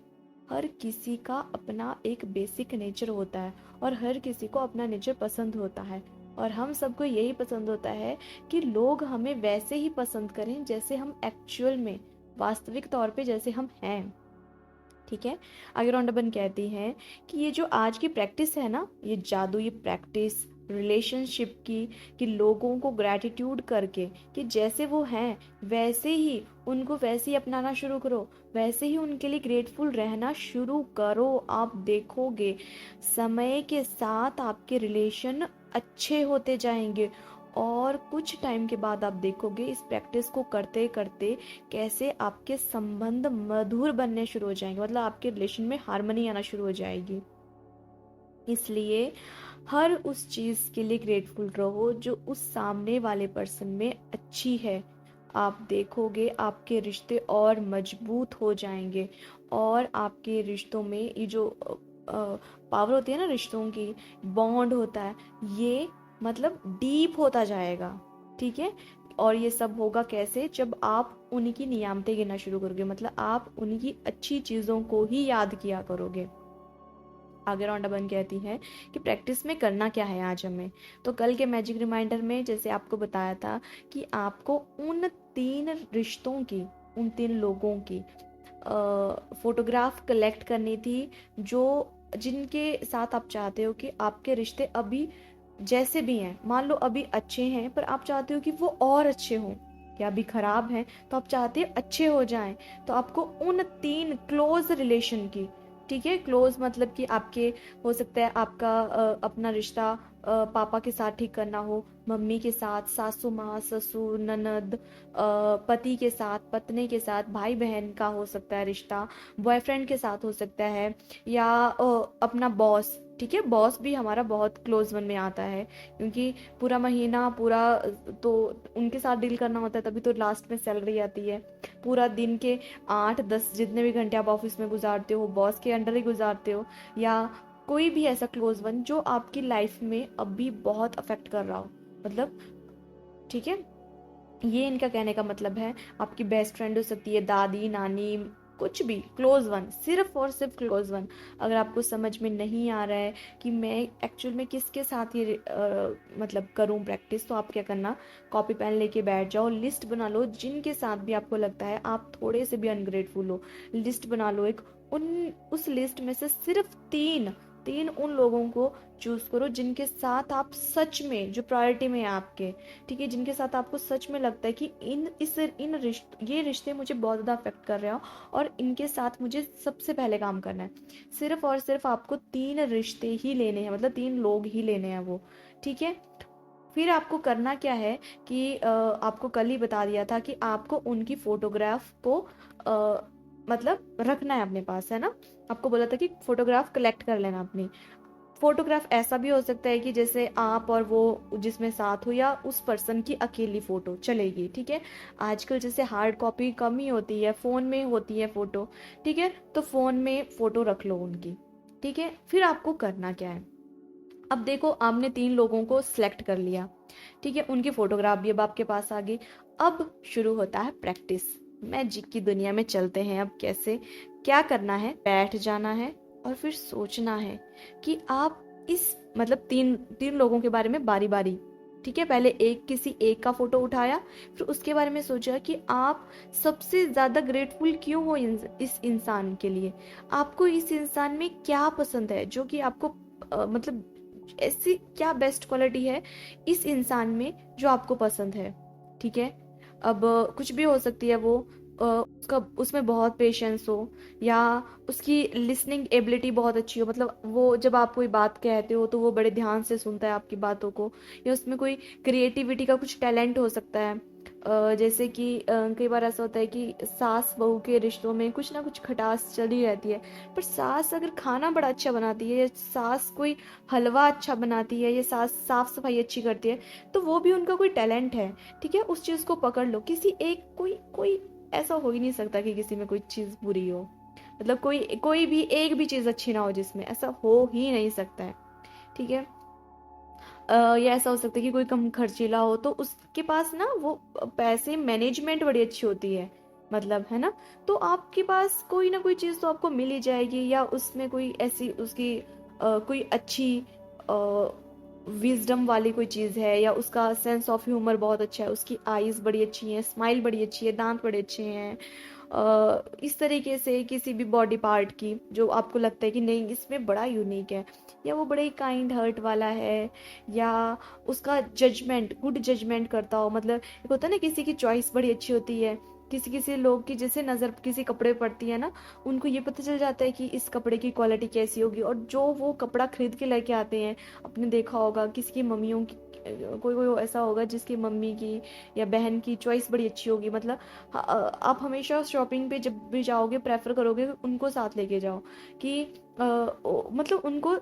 हर किसी का अपना एक बेसिक नेचर होता है, और हर किसी को अपना नेचर पसंद होता है, और हम सबको यही पसंद होता है कि लोग हमें वैसे ही पसंद करें जैसे हम एक्चुअल में, वास्तविक तौर पे जैसे हम हैं। ठीक है, आगे रॉन्डा बर्न कहती हैं कि ये जो आज की प्रैक्टिस है ना, ये जादू, ये प्रैक्टिस रिलेशनशिप की, कि लोगों को ग्रैटिट्यूड करके कि जैसे वो हैं वैसे ही उनको वैसे ही अपनाना शुरू करो, वैसे ही उनके लिए ग्रेटफुल रहना शुरू करो। आप देखोगे समय के साथ आपके रिलेशन अच्छे होते जाएंगे, और कुछ टाइम के बाद आप देखोगे इस प्रैक्टिस को करते करते कैसे आपके संबंध मधुर बनने शुरू हो जाएंगे, मतलब आपके रिलेशन में हार्मनी आना शुरू हो जाएगी। इसलिए हर उस चीज के लिए ग्रेटफुल रहो जो उस सामने वाले पर्सन में अच्छी है। आप देखोगे आपके रिश्ते और मजबूत हो जाएंगे, और आपके रिश्तों में ये जो पावर होती है ना रिश्तों की, बॉन्ड होता है, ये मतलब डीप होता जाएगा। ठीक है, और ये सब होगा कैसे, जब आप उन्हीं की नियामतें गिनना शुरू करोगे, मतलब आप उन्हीं की अच्छी चीजों को ही याद किया करोगे। आगे रौंडाबन कहती है कि प्रैक्टिस में करना क्या है आज हमें। तो कल के मैजिक रिमाइंडर में जैसे आपको बताया था कि आपको उन 3 रिश्तों की, उन 3 लोगों की फोटोग्राफ कलेक्ट करनी थी, जो जिनके साथ आप चाहते हो कि आपके रिश्ते अभी जैसे भी हैं, मान लो अभी अच्छे हैं पर आप चाहते हो कि वो और अच्छे हों, या अभी खराब हैं तो आप चाहते हो अच्छे हो जाएं। तो आपको उन 3 क्लोज रिलेशन की, ठीक है, क्लोज मतलब कि आपके, हो सकता है आपका अपना रिश्ता पापा के साथ ठीक करना हो, मम्मी के साथ, सासू माँ, ससुर, ननद, पति के साथ, पत्नी के साथ, भाई बहन का हो सकता है रिश्ता, बॉयफ्रेंड के साथ हो सकता है, या अपना बॉस। ठीक है, बॉस भी हमारा बहुत क्लोज वन में आता है, क्योंकि पूरा महीना पूरा तो उनके साथ डील करना होता है, तभी तो लास्ट में सैलरी आती है। पूरा दिन के 8-10 जितने भी घंटे आप ऑफिस में गुजारते हो बॉस के अंडर ही गुजारते हो, या कोई भी ऐसा क्लोज वन जो आपकी लाइफ में अभी बहुत अफेक्ट कर रहा हो, मतलब, ठीक है, ये इनका कहने का मतलब है। आपकी बेस्ट फ्रेंड हो सकती है, दादी, नानी, कुछ भी क्लोज वन, सिर्फ और सिर्फ क्लोज वन। अगर आपको समझ में नहीं आ रहा है कि मैं एक्चुअल में किसके साथ ये मतलब करूं प्रैक्टिस, तो आप क्या करना, कॉपी पेन लेके बैठ जाओ, लिस्ट बना लो जिनके साथ भी आपको लगता है आप थोड़े से भी अनग्रेटफुल हो, लिस्ट बना लो एक, उस लिस्ट में से सिर्फ 3 उन लोगों को चूज करो जिनके साथ आप सच में, जो प्रायोरिटी में है आपके, ठीक है, जिनके साथ आपको सच में लगता है कि ये रिश्ते मुझे बहुत ज़्यादा अफेक्ट कर रहे हो और इनके साथ मुझे सबसे पहले काम करना है। सिर्फ और सिर्फ आपको 3 रिश्ते ही लेने हैं, मतलब 3 लोग ही लेने हैं वो, ठीक है। फिर आपको करना क्या है कि आपको कल ही बता दिया था कि आपको उनकी फोटोग्राफ को मतलब रखना है अपने पास, है ना। आपको बोला था कि फोटोग्राफ कलेक्ट कर लेना अपनी। फोटोग्राफ ऐसा भी हो सकता है कि जैसे आप और वो जिसमें साथ हो, या उस पर्सन की अकेली फोटो चलेगी, ठीक है। आजकल जैसे हार्ड कॉपी कम ही होती है, फोन में होती है फोटो, ठीक है, तो फोन में फोटो रख लो उनकी, ठीक है। फिर आपको करना क्या है, अब देखो आपने 3 लोगों को सिलेक्ट कर लिया, ठीक है, उनकी फोटोग्राफ भी अब आपके पास आ गई। अब शुरू होता है प्रैक्टिस, मैजिक की दुनिया में चलते हैं। अब कैसे, क्या करना है, बैठ जाना है और फिर सोचना है कि आप इस, मतलब 3 लोगों के बारे में बारी बारी, ठीक है, पहले किसी एक का फोटो उठाया, फिर उसके बारे में सोचा कि आप सबसे ज्यादा ग्रेटफुल क्यों हो इस इंसान के लिए, आपको इस इंसान में क्या पसंद है, जो कि आपको मतलब ऐसी क्या बेस्ट क्वालिटी है इस इंसान में जो आपको पसंद है, ठीक है। अब कुछ भी हो सकती है वो, उसका उसमें बहुत पेशेंस हो, या उसकी लिसनिंग एबिलिटी बहुत अच्छी हो, मतलब वो जब आप कोई बात कहते हो तो वो बड़े ध्यान से सुनता है आपकी बातों को, या उसमें कोई क्रिएटिविटी का कुछ टैलेंट हो सकता है। जैसे कि कई बार ऐसा होता है कि सास बहू के रिश्तों में कुछ ना कुछ खटास चली रहती है, पर सास अगर खाना बड़ा अच्छा बनाती है, या सास कोई हलवा अच्छा बनाती है, या सास साफ सफाई अच्छी करती है, तो वो भी उनका कोई टैलेंट है, ठीक है। उस चीज को पकड़ लो, किसी एक कोई कोई ऐसा हो ही नहीं सकता कि किसी में कोई चीज बुरी हो, मतलब कोई कोई भी एक भी चीज अच्छी ना हो जिसमें, ऐसा हो ही नहीं सकता है, ठीक है। या ऐसा हो सकता है कि कोई कम खर्चीला हो तो उसके पास ना वो पैसे मैनेजमेंट बड़ी अच्छी होती है, मतलब, है ना। तो आपके पास कोई ना कोई चीज तो आपको मिल ही जाएगी, या उसमें कोई ऐसी उसकी कोई अच्छी विजडम वाली कोई चीज है, या उसका सेंस ऑफ ह्यूमर बहुत अच्छा है, उसकी आईज बड़ी अच्छी है, स्माइल बड़ी अच्छी है, दांत बड़े अच्छे हैं, इस तरीके से किसी भी बॉडी पार्ट की जो आपको लगता है कि नहीं इसमें बड़ा यूनिक है, या वो बड़े काइंड हर्ट वाला है, या उसका जजमेंट गुड जजमेंट करता हो। मतलब एक होता है ना किसी की चॉइस बड़ी अच्छी होती है, किसी किसी लोग की जैसे नज़र किसी कपड़े पर पड़ती है ना, उनको ये पता चल जाता है कि इस कपड़े की क्वालिटी कैसी होगी, और जो वो कपड़ा खरीद के लेके आते हैं, आपने देखा होगा किसी की मम्मियों की, कोई कोई ऐसा होगा जिसकी मम्मी की या बहन की चॉइस बड़ी अच्छी होगी। मतलब आप हमेशा शॉपिंग पे जब भी जाओगे प्रेफर करोगे उनको साथ लेके जाओ कि मतलब उनको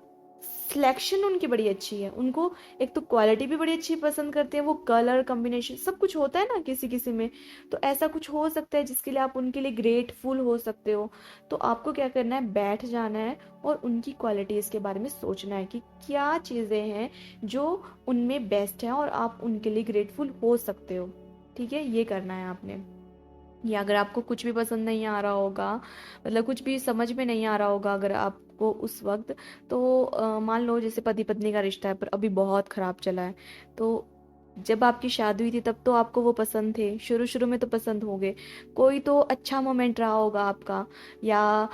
सिलेक्शन उनकी बड़ी अच्छी है, उनको एक तो क्वालिटी भी बड़ी अच्छी पसंद करते हैं, वो कलर कॉम्बिनेशन सब कुछ होता है ना किसी किसी में। तो ऐसा कुछ हो सकता है जिसके लिए आप उनके लिए ग्रेटफुल हो सकते हो। तो आपको क्या करना है, बैठ जाना है और उनकी क्वालिटीज़ के बारे में सोचना है कि क्या चीज़ें हैं जो उनमें बेस्ट हैं और आप उनके लिए ग्रेटफुल हो सकते हो। ठीक है, ये करना है आपने। या अगर आपको कुछ भी पसंद नहीं आ रहा होगा, मतलब कुछ भी समझ में नहीं आ रहा होगा अगर आपको उस वक्त, तो मान लो जैसे पति पत्नी का रिश्ता है पर अभी बहुत ख़राब चला है, तो जब आपकी शादी हुई थी तब तो आपको वो पसंद थे, शुरू शुरू में तो पसंद होंगे, कोई तो अच्छा मोमेंट रहा होगा आपका, या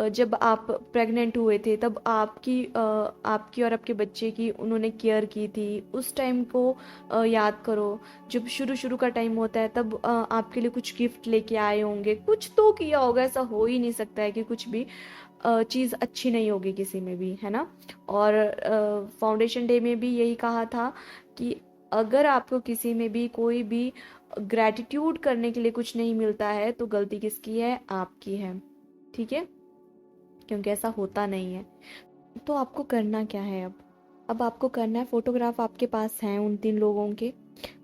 जब आप प्रेग्नेंट हुए थे तब आपकी और आपके बच्चे की उन्होंने केयर की थी, उस टाइम को याद करो। जब शुरू शुरू का टाइम होता है तब आपके लिए कुछ गिफ्ट लेके आए होंगे, कुछ तो किया होगा, ऐसा हो ही नहीं सकता है कि कुछ भी चीज़ अच्छी नहीं होगी किसी में भी, है ना। और फाउंडेशन डे में भी यही कहा था कि अगर आपको किसी में भी कोई भी ग्रैटिट्यूड करने के लिए कुछ नहीं मिलता है तो गलती किसकी है, आपकी है। ठीक है, क्योंकि ऐसा होता नहीं है। तो आपको करना क्या है अब आपको करना है, फोटोग्राफ आपके पास हैं उन 3 लोगों के,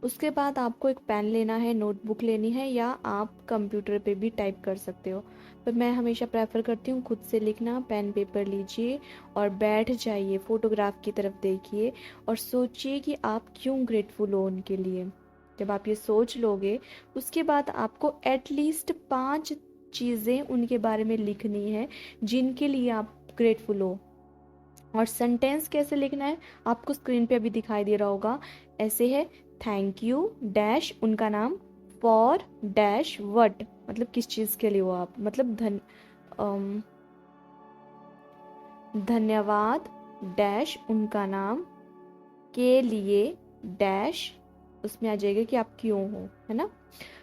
उसके बाद आपको एक पेन लेना है, नोटबुक लेनी है, या आप कंप्यूटर पे भी टाइप कर सकते हो, पर मैं हमेशा प्रेफर करती हूँ खुद से लिखना। पेन पेपर लीजिए और बैठ जाइए, फोटोग्राफ की तरफ देखिए और सोचिए कि आप क्यों ग्रेटफुल हो उनके लिए। जब आप ये सोच लोगे उसके बाद आपको एटलीस्ट 5 चीज़ें उनके बारे में लिखनी है जिनके लिए आप ग्रेटफुल हो। और सेंटेंस कैसे लिखना है आपको स्क्रीन पे अभी दिखाई दे रहा होगा, ऐसे है, थैंक यू डैश उनका नाम, फॉर डैश वट, मतलब किस चीज़ के लिए हो आप, मतलब धन्यवाद डैश उनका नाम के लिए डैश, उसमें आ जाएगा कि आप क्यों हो, है ना।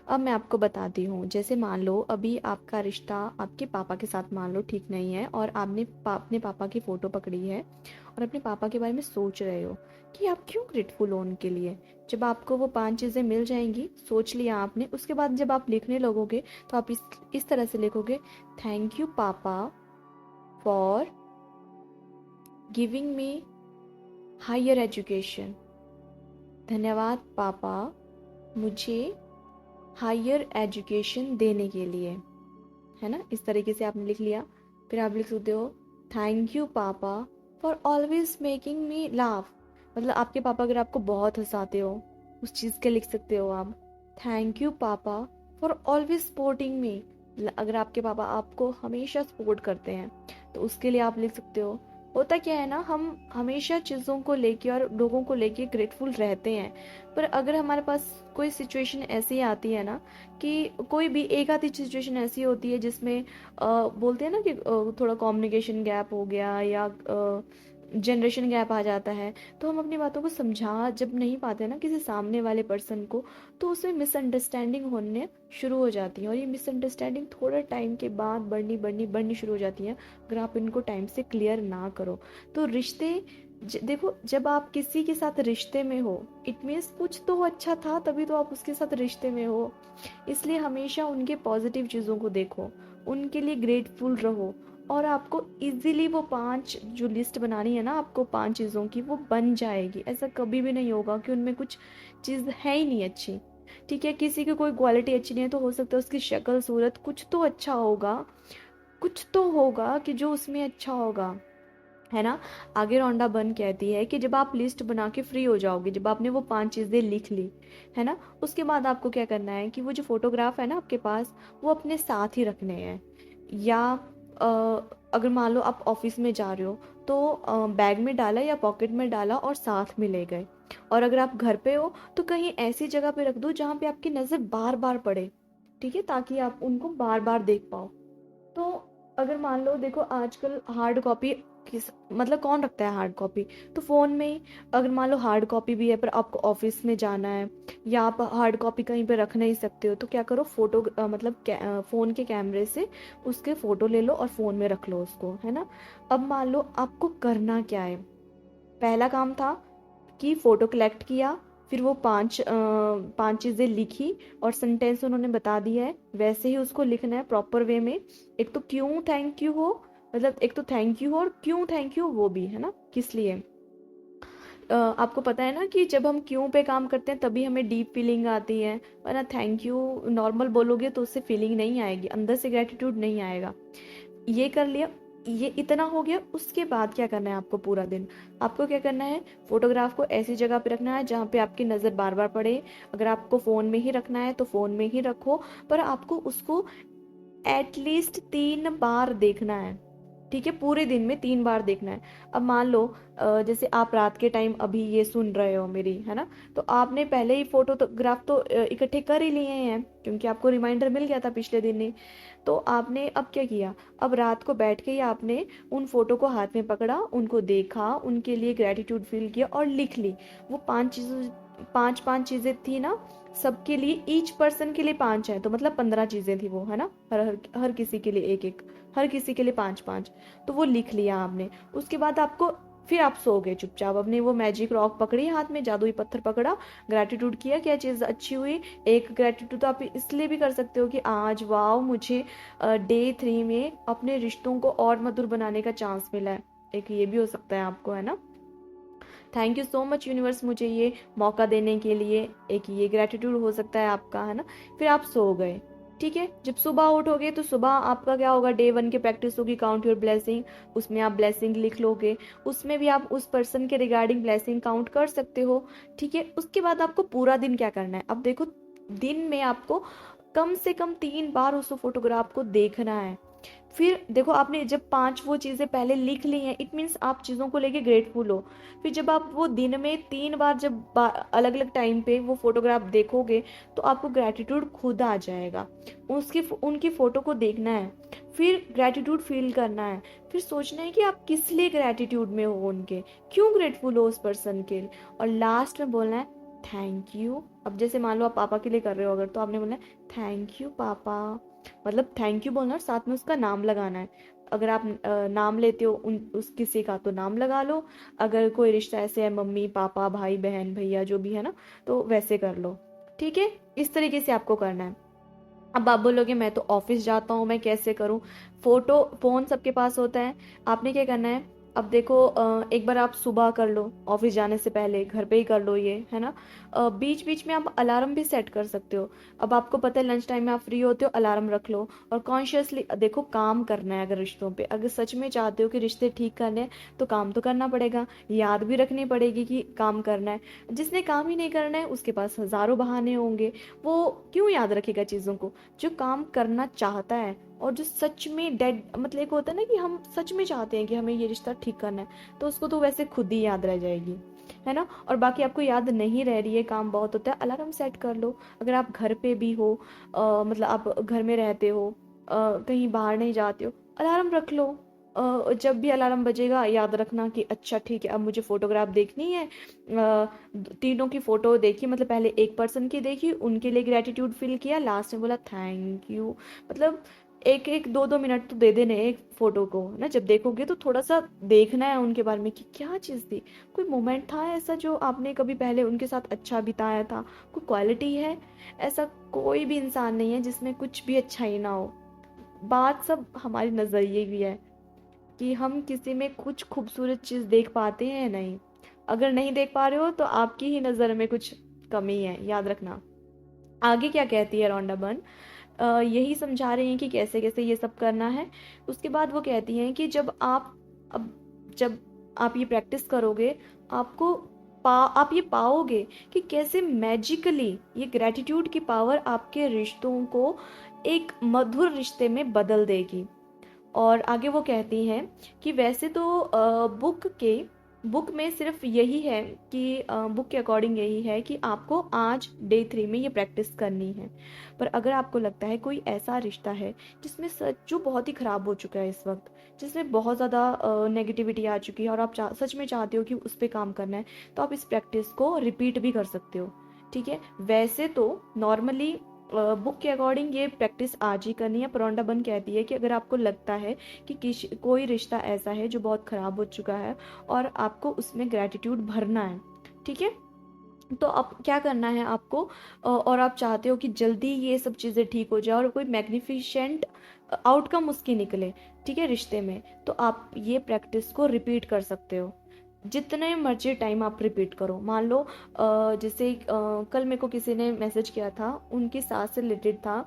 अब मैं आपको बताती हूँ, जैसे मान लो अभी आपका रिश्ता आपके पापा के साथ मान लो ठीक नहीं है, और आपने अपने पापा की फ़ोटो पकड़ी है और अपने पापा के बारे में सोच रहे हो कि आप क्यों ग्रेटफुल हो उनके लिए। जब आपको वो 5 चीज़ें मिल जाएंगी, सोच लिया आपने, उसके बाद जब आप लिखने लगोगे तो आप इस तरह से लिखोगे, थैंक यू पापा for giving me higher education, धन्यवाद पापा मुझे हायर एजुकेशन देने के लिए, है ना। इस तरीके से आपने लिख लिया। फिर आप लिख सकते हो, थैंक यू पापा for always making me laugh, मतलब आपके पापा अगर आपको बहुत हंसाते हो उस चीज़ के लिख सकते हो आप, थैंक यू पापा फॉर ऑलवेज सपोर्टिंग मी, अगर आपके पापा आपको हमेशा सपोर्ट करते हैं तो उसके लिए आप लिख सकते हो। होता क्या है ना, हम हमेशा चीज़ों को लेके और लोगों को लेके ग्रेटफुल रहते हैं, पर अगर हमारे पास कोई सिचुएशन ऐसी आती है ना, कि कोई भी एक आधी सिचुएशन ऐसी होती है जिसमें बोलते हैं ना कि थोड़ा कम्युनिकेशन गैप हो गया या जनरेशन गैप आ जाता है, तो हम अपनी बातों को समझा जब नहीं पाते ना किसी सामने वाले पर्सन को, तो उसमें मिसअंडरस्टैंडिंग होने शुरू हो जाती है, और ये मिसअंडरस्टैंडिंग थोड़े टाइम के बाद बढ़नी शुरू हो जाती है अगर आप इनको टाइम से क्लियर ना करो। तो रिश्ते देखो, जब आप किसी के साथ रिश्ते में हो इट मीन्स कुछ तो अच्छा था, तभी तो आप उसके साथ रिश्ते में हो, इसलिए हमेशा उनके पॉजिटिव चीज़ों को देखो, उनके लिए ग्रेटफुल रहो, और आपको इजीली वो 5 जो लिस्ट बनानी है ना आपको 5 चीज़ों की, वो बन जाएगी। ऐसा कभी भी नहीं होगा कि उनमें कुछ चीज़ है ही नहीं अच्छी। ठीक है, किसी की कोई क्वालिटी अच्छी नहीं है तो हो सकता है उसकी शक्ल सूरत कुछ तो अच्छा होगा, कुछ तो होगा कि जो उसमें अच्छा होगा, है ना। आगे रौंडा बन कहती है कि जब आप लिस्ट बना के फ्री हो जाओगे, जब आपने वो 5 चीज़ें लिख ली, है ना, उसके बाद आपको क्या करना है कि वो जो फोटोग्राफ है ना आपके पास, वो अपने साथ ही रखने हैं। या अ, अगर मान लो आप ऑफिस में जा रहे हो तो बैग में डाला या पॉकेट में डाला और साथ में ले गए। और अगर आप घर पे हो तो कहीं ऐसी जगह पे रख दो जहाँ पे आपकी नज़र बार बार पड़े। ठीक है, ताकि आप उनको बार बार देख पाओ। तो अगर मान लो देखो आजकल हार्ड कॉपी किस मतलब कौन रखता है हार्ड कॉपी, तो फोन में ही। अगर मान लो हार्ड कॉपी भी है पर आपको ऑफिस में जाना है या आप हार्ड कॉपी कहीं पे रख नहीं सकते हो, तो क्या करो, फोटो फोन के कैमरे से उसके फोटो ले लो और फोन में रख लो उसको, है ना। अब मान लो आपको करना क्या है, पहला काम था कि फोटो कलेक्ट किया, फिर वो पांच चीजें लिखी और सेंटेंस उन्होंने बता दिया है, वैसे ही उसको लिखना है प्रॉपर वे में। एक तो क्यों थैंक यू हो, मतलब एक तो थैंक यू हो और क्यों थैंक यू वो भी, है ना, किस लिए। आपको पता है ना कि जब हम क्यों पे काम करते हैं तभी हमें डीप फीलिंग आती है, वरना थैंक यू नॉर्मल बोलोगे तो उससे फीलिंग नहीं आएगी, अंदर से ग्रेटिट्यूड नहीं आएगा। ये कर लिया, ये इतना हो गया। उसके बाद क्या करना है आपको, पूरा दिन आपको क्या करना है, फोटोग्राफ को ऐसी जगह पे रखना है जहाँ पे आपकी नज़र बार बार पड़े। अगर आपको फ़ोन में ही रखना है तो फ़ोन में ही रखो, पर आपको उसको एटलीस्ट 3 बार देखना है, ठीक है, पूरे दिन में 3 बार देखना है। अब मान लो जैसे आप रात के टाइम अभी ये सुन रहे हो मेरी, है ना, तो आपने पहले ही फोटोग्राफ तो इकट्ठे कर ही लिए हैं क्योंकि आपको रिमाइंडर मिल गया था पिछले दिन ही। तो आपने अब क्या किया, अब रात को बैठ के ही आपने उन फोटो को हाथ में पकड़ा, उनको देखा, उनके लिए ग्रेटिट्यूड फील किया और लिख ली। वो 5 चीज़ें, पांच पांच चीजें थी ना, सबके लिए, ईच पर्सन के लिए 5 है, तो मतलब 15 चीजें थी वो, है ना, हर किसी के लिए एक एक, हर किसी के लिए 5 5। तो वो लिख लिया आपने। उसके बाद आपको, फिर आप सो गए चुपचाप, अपने वो मैजिक रॉक पकड़ी हाथ में, जादुई पत्थर पकड़ा, ग्रेटिट्यूड किया, क्या चीज़ अच्छी हुई। एक ग्रेटिट्यूड तो आप इसलिए भी कर सकते हो कि आज वाह मुझे डे 3 में अपने रिश्तों को और मधुर बनाने का चांस मिला है, एक ये भी हो सकता है आपको, है ना। Thank you so much universe मुझे ये मौका देने के लिए, एक ये ग्रेटिट्यूड हो सकता है आपका, है ना। फिर आप सो गए, ठीक है। जब सुबह उठोगे तो सुबह आपका क्या होगा, डे 1 की प्रैक्टिस होगी काउंट योर ब्लेसिंग, उसमें आप ब्लेसिंग लिख लोगे, उसमें भी आप उस पर्सन के रिगार्डिंग ब्लेसिंग काउंट कर सकते हो, ठीक है। उसके बाद आपको पूरा दिन क्या करना है, अब देखो दिन में आपको कम से कम 3 बार उस फोटोग्राफ को देखना है। फिर देखो आपने जब 5 वो चीज़ें पहले लिख ली हैं, इट मीन्स आप चीज़ों को लेके ग्रेटफुल हो। फिर जब आप वो दिन में 3 बार जब अलग अलग टाइम पे वो फोटोग्राफ देखोगे तो आपको ग्रेटिट्यूड खुद आ जाएगा। उसकी उनकी फ़ोटो को देखना है, फिर ग्रेटिट्यूड फील करना है, फिर सोचना है कि आप किस लिए ग्रेटिट्यूड में हो, उनके क्यों ग्रेटफुल हो उस पर्सन के लिए, और लास्ट में बोलना है थैंक यू। अब जैसे मान लो आप पापा के लिए कर रहे हो अगर, तो आपने बोलना है थैंक यू पापा, मतलब थैंक यू बोलना और साथ में उसका नाम लगाना है। अगर आप नाम लेते हो उस किसी का तो नाम लगा लो, अगर कोई रिश्ता ऐसे है मम्मी पापा भाई बहन भैया जो भी है ना, तो वैसे कर लो, ठीक है। इस तरीके से आपको करना है। अब आप बोलोगे मैं तो ऑफिस जाता हूँ, मैं कैसे करूँ, फोन सबके पास होता है। आपने क्या करना है, अब देखो एक बार आप सुबह कर लो, ऑफिस जाने से पहले घर पे ही कर लो ये, है ना। बीच बीच में आप अलार्म भी सेट कर सकते हो। अब आपको पता है लंच टाइम में आप फ्री होते हो, अलार्म रख लो और कॉन्शियसली देखो काम करना है। अगर रिश्तों पे अगर सच में चाहते हो कि रिश्ते ठीक करने हैं तो काम तो करना पड़ेगा, याद भी रखनी पड़ेगी कि काम करना है। जिसने काम ही नहीं करना है उसके पास हजारों बहाने होंगे, वो क्यों याद रखेगा चीज़ों को। जो काम करना चाहता है और जो सच में डेड, मतलब एक होता है ना कि हम सच में चाहते हैं कि हमें ये रिश्ता ठीक करना है, तो उसको तो वैसे खुद ही याद रह जाएगी, है ना। और बाकी आपको याद नहीं रह रही है, काम बहुत होता है, अलार्म सेट कर लो। अगर आप घर पे भी हो, मतलब आप घर में रहते हो, कहीं बाहर नहीं जाते हो, अलार्म रख लो। जब भी अलार्म बजेगा याद रखना कि अच्छा ठीक है अब मुझे फोटोग्राफ देखनी है। तीनों की फोटो देखी, मतलब पहले एक पर्सन की देखी, उनके लिए ग्रेटिट्यूड फील किया, लास्ट में बोला थैंक यू। मतलब एक एक 2 2 मिनट तो दे देने एक फोटो को ना, जब देखोगे तो थोड़ा सा देखना है उनके बारे में कि क्या चीज़ थी, कोई मोमेंट था ऐसा जो आपने कभी पहले उनके साथ अच्छा बिताया था, कोई क्वालिटी है। ऐसा कोई भी इंसान नहीं है जिसमें कुछ भी अच्छा ही ना हो। बात सब हमारी नज़रिए की है कि हम किसी में कुछ खूबसूरत चीज़ देख पाते हैं या नहीं। अगर नहीं देख पा रहे हो तो आपकी ही नज़र में कुछ कमी है, याद रखना। आगे क्या कहती है रॉन्डा बर्न, यही समझा रही हैं कि कैसे कैसे ये सब करना है। उसके बाद वो कहती हैं कि अब जब आप ये प्रैक्टिस करोगे, आपको आप ये पाओगे कि कैसे मैजिकली ये ग्रेटिट्यूड की पावर आपके रिश्तों को एक मधुर रिश्ते में बदल देगी। और आगे वो कहती हैं कि वैसे तो बुक के बुक में सिर्फ यही है कि बुक के अकॉर्डिंग यही है कि आपको आज डे 3 में ये प्रैक्टिस करनी है। पर अगर आपको लगता है कोई ऐसा रिश्ता है जिसमें सच जो बहुत ही ख़राब हो चुका है इस वक्त, जिसमें बहुत ज़्यादा नेगेटिविटी आ चुकी है और आप सच में चाहते हो कि उस पर काम करना है, तो आप इस प्रैक्टिस को रिपीट भी कर सकते हो। ठीक है, वैसे तो नॉर्मली बुक के अकॉर्डिंग ये प्रैक्टिस आज ही करनी है, पर रॉन्डा बर्न कहती है कि अगर आपको लगता है कि कोई रिश्ता ऐसा है जो बहुत ख़राब हो चुका है और आपको उसमें ग्रैटिट्यूड भरना है, ठीक है, तो अब क्या करना है आपको, और आप चाहते हो कि जल्दी ये सब चीज़ें ठीक हो जाए और कोई मैग्निफिशेंट आउटकम उसकी निकले, ठीक है, रिश्ते में, तो आप ये प्रैक्टिस को रिपीट कर सकते हो। जितने मर्जी टाइम आप रिपीट करो। मान लो जैसे कल मेरे को किसी ने मैसेज किया था, उनकी सास से रिलेटेड था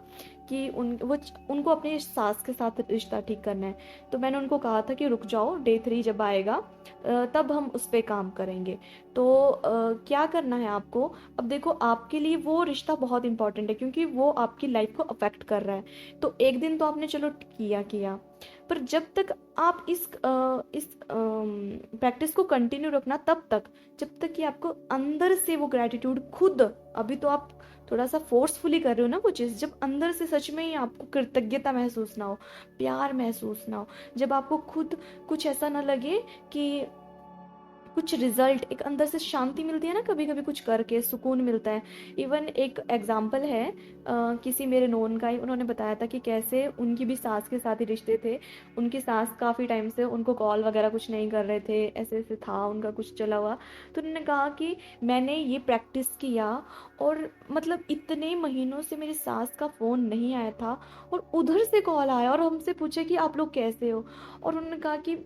कि उनको अपनी सास के साथ रिश्ता ठीक करना है। तो मैंने उनको कहा था कि रुक जाओ, डे 3 जब आएगा तब हम उस पर काम करेंगे। तो क्या करना है आपको, अब देखो आपके लिए वो रिश्ता बहुत इंपॉर्टेंट है क्योंकि वो आपकी लाइफ को अफेक्ट कर रहा है। तो एक दिन तो आपने चलो किया, पर जब तक आप इस प्रैक्टिस को कंटिन्यू रखना तब तक, जब तक कि आपको अंदर से वो ग्रैटिट्यूड खुद, अभी तो आप थोड़ा सा फोर्सफुली कर रहे हो ना वो चीज़, जब अंदर से सच में ही आपको कृतज्ञता महसूस ना हो, प्यार महसूस ना हो, जब आपको खुद कुछ ऐसा ना लगे कि कुछ रिजल्ट, एक अंदर से शांति मिलती है ना, कभी कभी कुछ करके सुकून मिलता है। इवन एक एग्जाम्पल है किसी मेरे नोन का ही, उन्होंने बताया था कि कैसे उनकी भी सास के साथ ही रिश्ते थे। उनकी सास काफ़ी टाइम से उनको कॉल वगैरह कुछ नहीं कर रहे थे, ऐसे ऐसे था उनका कुछ चला हुआ। तो उन्होंने कहा कि मैंने ये प्रैक्टिस किया और मतलब इतने महीनों से मेरी सास का फ़ोन नहीं आया था और उधर से कॉल आया और हमसे पूछे कि आप लोग कैसे हो। और उन्होंने कहा कि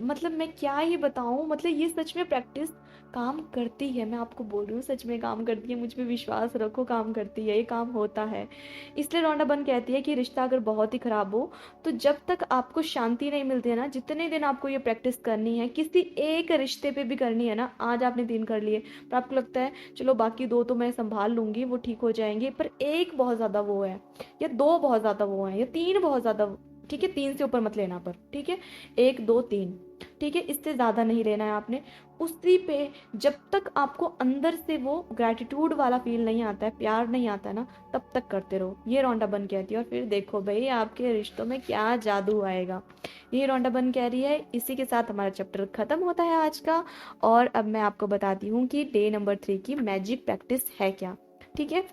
मतलब मैं क्या ही बताऊं, मतलब ये सच में प्रैक्टिस काम करती है, मैं आपको बोल रही हूँ सच में काम करती है, मुझ पे विश्वास रखो, काम करती है, ये काम होता है। इसलिए रॉन्डा बर्न कहती है कि रिश्ता अगर बहुत ही खराब हो तो जब तक आपको शांति नहीं मिलती है ना, जितने दिन आपको ये प्रैक्टिस करनी है, किसी एक रिश्ते पे भी करनी है ना, आज आपने 3 कर लिए पर आपको लगता है चलो बाकी 2 तो मैं संभाल लूंगी, वो ठीक हो जाएंगे, पर एक बहुत ज़्यादा वो है, या 2 बहुत ज़्यादा वो है, या 3 बहुत ज़्यादा, ठीक है, 3 से ऊपर मत लेना, पर ठीक है, 1 2 3, ठीक है, इससे ज़्यादा नहीं लेना है आपने। उसी पे जब तक आपको अंदर से वो ग्रैटिट्यूड वाला फील नहीं आता है, प्यार नहीं आता है ना, तब तक करते रहो, ये रॉन्डा बर्न कहती है। और फिर देखो भाई आपके रिश्तों में क्या जादू आएगा, ये रॉन्डा बर्न कह रही है। इसी के साथ हमारा चैप्टर खत्म होता है आज का। और अब मैं आपको बताती हूँ कि डे नंबर 3 की मैजिक प्रैक्टिस है क्या, ठीक है,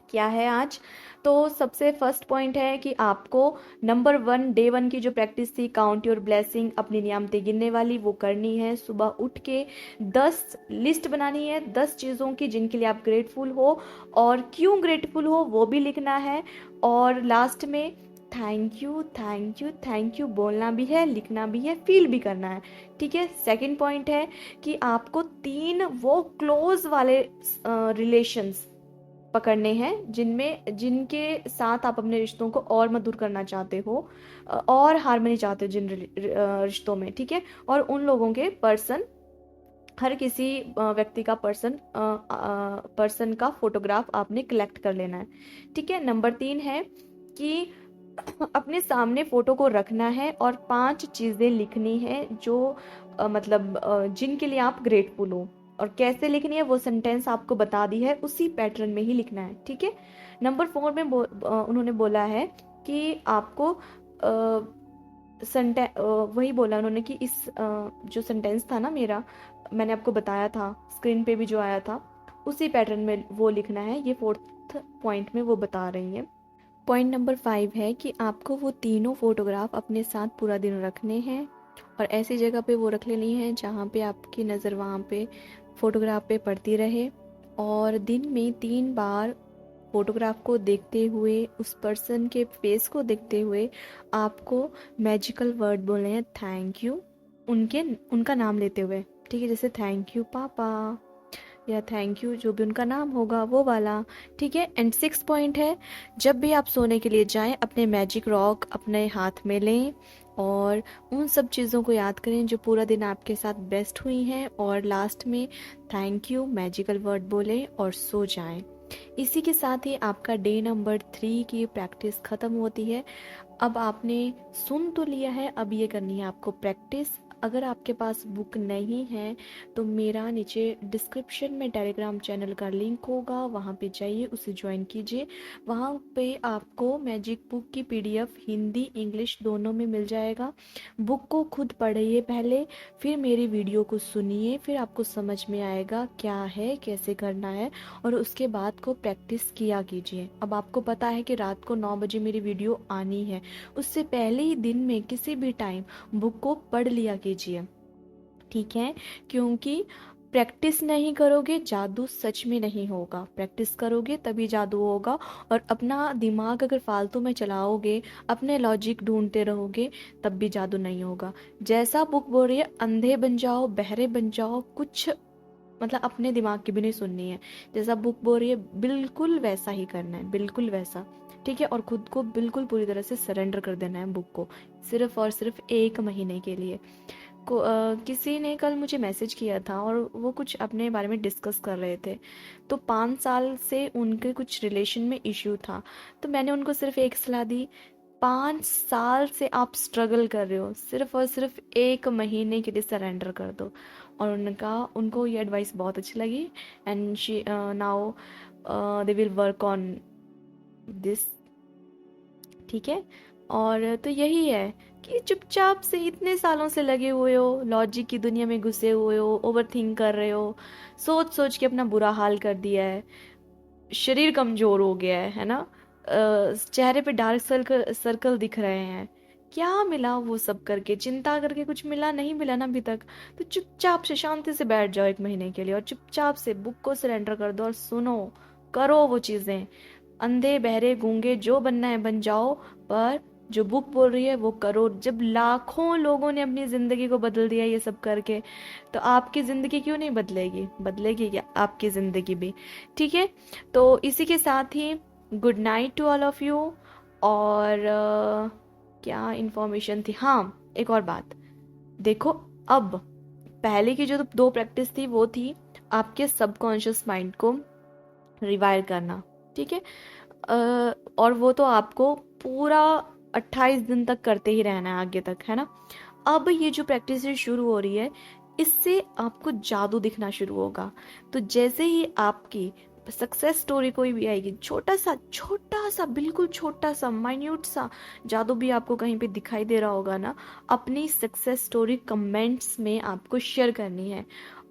क्या है आज। तो सबसे फर्स्ट पॉइंट है कि आपको नंबर 1, डे 1 की जो प्रैक्टिस थी, काउंट योर ब्लेसिंग, अपनी नियामतें गिनने वाली, वो करनी है। सुबह उठ के 10 लिस्ट बनानी है, 10 चीज़ों की जिनके लिए आप ग्रेटफुल हो और क्यों ग्रेटफुल हो वो भी लिखना है। और लास्ट में thank you thank you thank you बोलना भी है, लिखना भी है, फील भी करना है, ठीक है। सेकंड पॉइंट है कि आपको 3 वो क्लोज वाले रिलेशंस पकड़ने हैं जिनके साथ आप अपने रिश्तों को और मधुर करना चाहते हो, और हार्मनी चाहते हो जिन रिश्तों में, ठीक है। और उन लोगों के पर्सन, हर किसी व्यक्ति का पर्सन का फोटोग्राफ आपने कलेक्ट कर लेना है, ठीक है। नंबर 3 है कि अपने सामने फोटो को रखना है और 5 चीज़ें लिखनी है जो मतलब जिनके लिए आप ग्रेटफुल हो, और कैसे लिखनी है वो सेंटेंस आपको बता दी है, उसी पैटर्न में ही लिखना है, ठीक है। नंबर 4 में उन्होंने बोला है कि आपको वही बोला उन्होंने कि इस जो सेंटेंस था ना मेरा, मैंने आपको बताया था स्क्रीन पे भी जो आया था, उसी पैटर्न में वो लिखना है, ये 4th पॉइंट में वो बता रही है। पॉइंट नंबर 5 है कि आपको वो तीनों फोटोग्राफ अपने साथ पूरा दिन रखने हैं और ऐसी जगह पे वो रख लेनी है जहाँ पे आपकी नज़र वहाँ पे फोटोग्राफ पे पड़ती रहे, और दिन में 3 बार फोटोग्राफ को देखते हुए, उस पर्सन के फेस को देखते हुए आपको मैजिकल वर्ड बोलने हैं, थैंक यू, उनका नाम लेते हुए, ठीक है, जैसे थैंक यू पापा या थैंक यू जो भी उनका नाम होगा वो वाला, ठीक है। एंड 6 पॉइंट है, जब भी आप सोने के लिए जाएं अपने मैजिक रॉक अपने हाथ में लें और उन सब चीज़ों को याद करें जो पूरा दिन आपके साथ बेस्ट हुई हैं, और लास्ट में थैंक यू मैजिकल वर्ड बोलें और सो जाएं। इसी के साथ ही आपका डे नंबर 3 की प्रैक्टिस ख़त्म होती है। अब आपने सुन तो लिया है, अब ये करनी है आपको प्रैक्टिस। अगर आपके पास बुक नहीं है तो मेरा नीचे डिस्क्रिप्शन में टेलीग्राम चैनल का लिंक होगा, वहाँ पे जाइए, उसे ज्वाइन कीजिए। वहाँ पे आपको मैजिक बुक की पीडीएफ हिंदी इंग्लिश दोनों में मिल जाएगा। बुक को खुद पढ़िए पहले, फिर मेरी वीडियो को सुनिए, फिर आपको समझ में आएगा क्या है, कैसे करना है, और उसके बाद को प्रैक्टिस किया कीजिए। अब आपको पता है कि रात को 9 बजे मेरी वीडियो आनी है, उससे पहले ही दिन में किसी भी टाइम बुक को पढ़ लिया कीजिए, ठीक है? क्योंकि प्रैक्टिस नहीं करोगे जादू सच में नहीं होगा, प्रैक्टिस करोगे तभी जादू होगा। और अपना दिमाग अगर फालतू में चलाओगे, अपने लॉजिक ढूंढते रहोगे, तब भी जादू नहीं होगा। जैसा बुक बोल रही है, अंधे बन जाओ, बहरे बन जाओ, कुछ मतलब अपने दिमाग की भी नहीं सुननी है। जैसा बुक बोल रही है बिल्कुल वैसा ही करना है, बिल्कुल वैसा, ठीक है? और खुद को बिल्कुल पूरी तरह से सरेंडर कर देना है बुक को, सिर्फ और सिर्फ 1 महीने के लिए। किसी ने कल मुझे मैसेज किया था और वो कुछ अपने बारे में डिस्कस कर रहे थे। तो 5 साल से उनके कुछ रिलेशन में इश्यू था, तो मैंने उनको सिर्फ एक सलाह दी, 5 साल से आप स्ट्रगल कर रहे हो, सिर्फ और सिर्फ 1 महीने के लिए सरेंडर कर दो। और उनको ये एडवाइस बहुत अच्छी लगी, and she now they will work on this, ठीक है? और तो यही है कि चुपचाप से इतने सालों से लगे हुए हो, लॉजिक की दुनिया में घुसे हुए हो, ओवर थिंक कर रहे हो, सोच सोच के अपना बुरा हाल कर दिया है, शरीर कमजोर हो गया है ना? चेहरे पे डार्क सर्कल सर्कल दिख रहे हैं। क्या मिला वो सब करके? चिंता करके कुछ मिला नहीं, मिला ना अभी तक। तो चुपचाप से शांति से बैठ जाओ 1 महीने के लिए, और चुपचाप से बुक को सरेंडर कर दो और सुनो, करो वो चीजें। अंधे बहरे गूंगे जो बनना है बन जाओ, पर जो बुक बोल रही है वो करो। जब लाखों लोगों ने अपनी जिंदगी को बदल दिया ये सब करके, तो आपकी जिंदगी क्यों नहीं बदलेगी? बदलेगी क्या आपकी जिंदगी भी, ठीक है? तो इसी के साथ ही good night to all of you. और क्या इंफॉर्मेशन थी, हाँ एक और बात देखो, अब पहले की जो 2 प्रैक्टिस थी वो थी आपके सबकॉन्शियस माइंड को रिवायर करना, ठीक है? और वो तो आपको पूरा 28 दिन तक करते ही रहना है आगे तक, है ना? अब ये जो प्रैक्टिस शुरू हो रही है, इससे आपको जादू दिखना शुरू होगा। तो जैसे ही आपकी सक्सेस स्टोरी कोई भी आएगी, छोटा सा बिल्कुल छोटा सा माइन्यूट सा जादू भी आपको कहीं पे दिखाई दे रहा होगा ना, अपनी सक्सेस स्टोरी कमेंट्स में आपको शेयर करनी है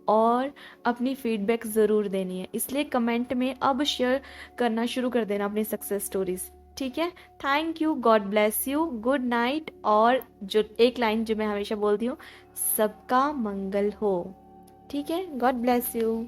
और अपनी फीडबैक ज़रूर देनी है। इसलिए कमेंट में अब शेयर करना शुरू कर देना अपनी सक्सेस स्टोरीज, ठीक है? Thank you, God bless you, good night. और जो एक लाइन जो मैं हमेशा बोलती हूँ, सबका मंगल हो, ठीक है? God bless you.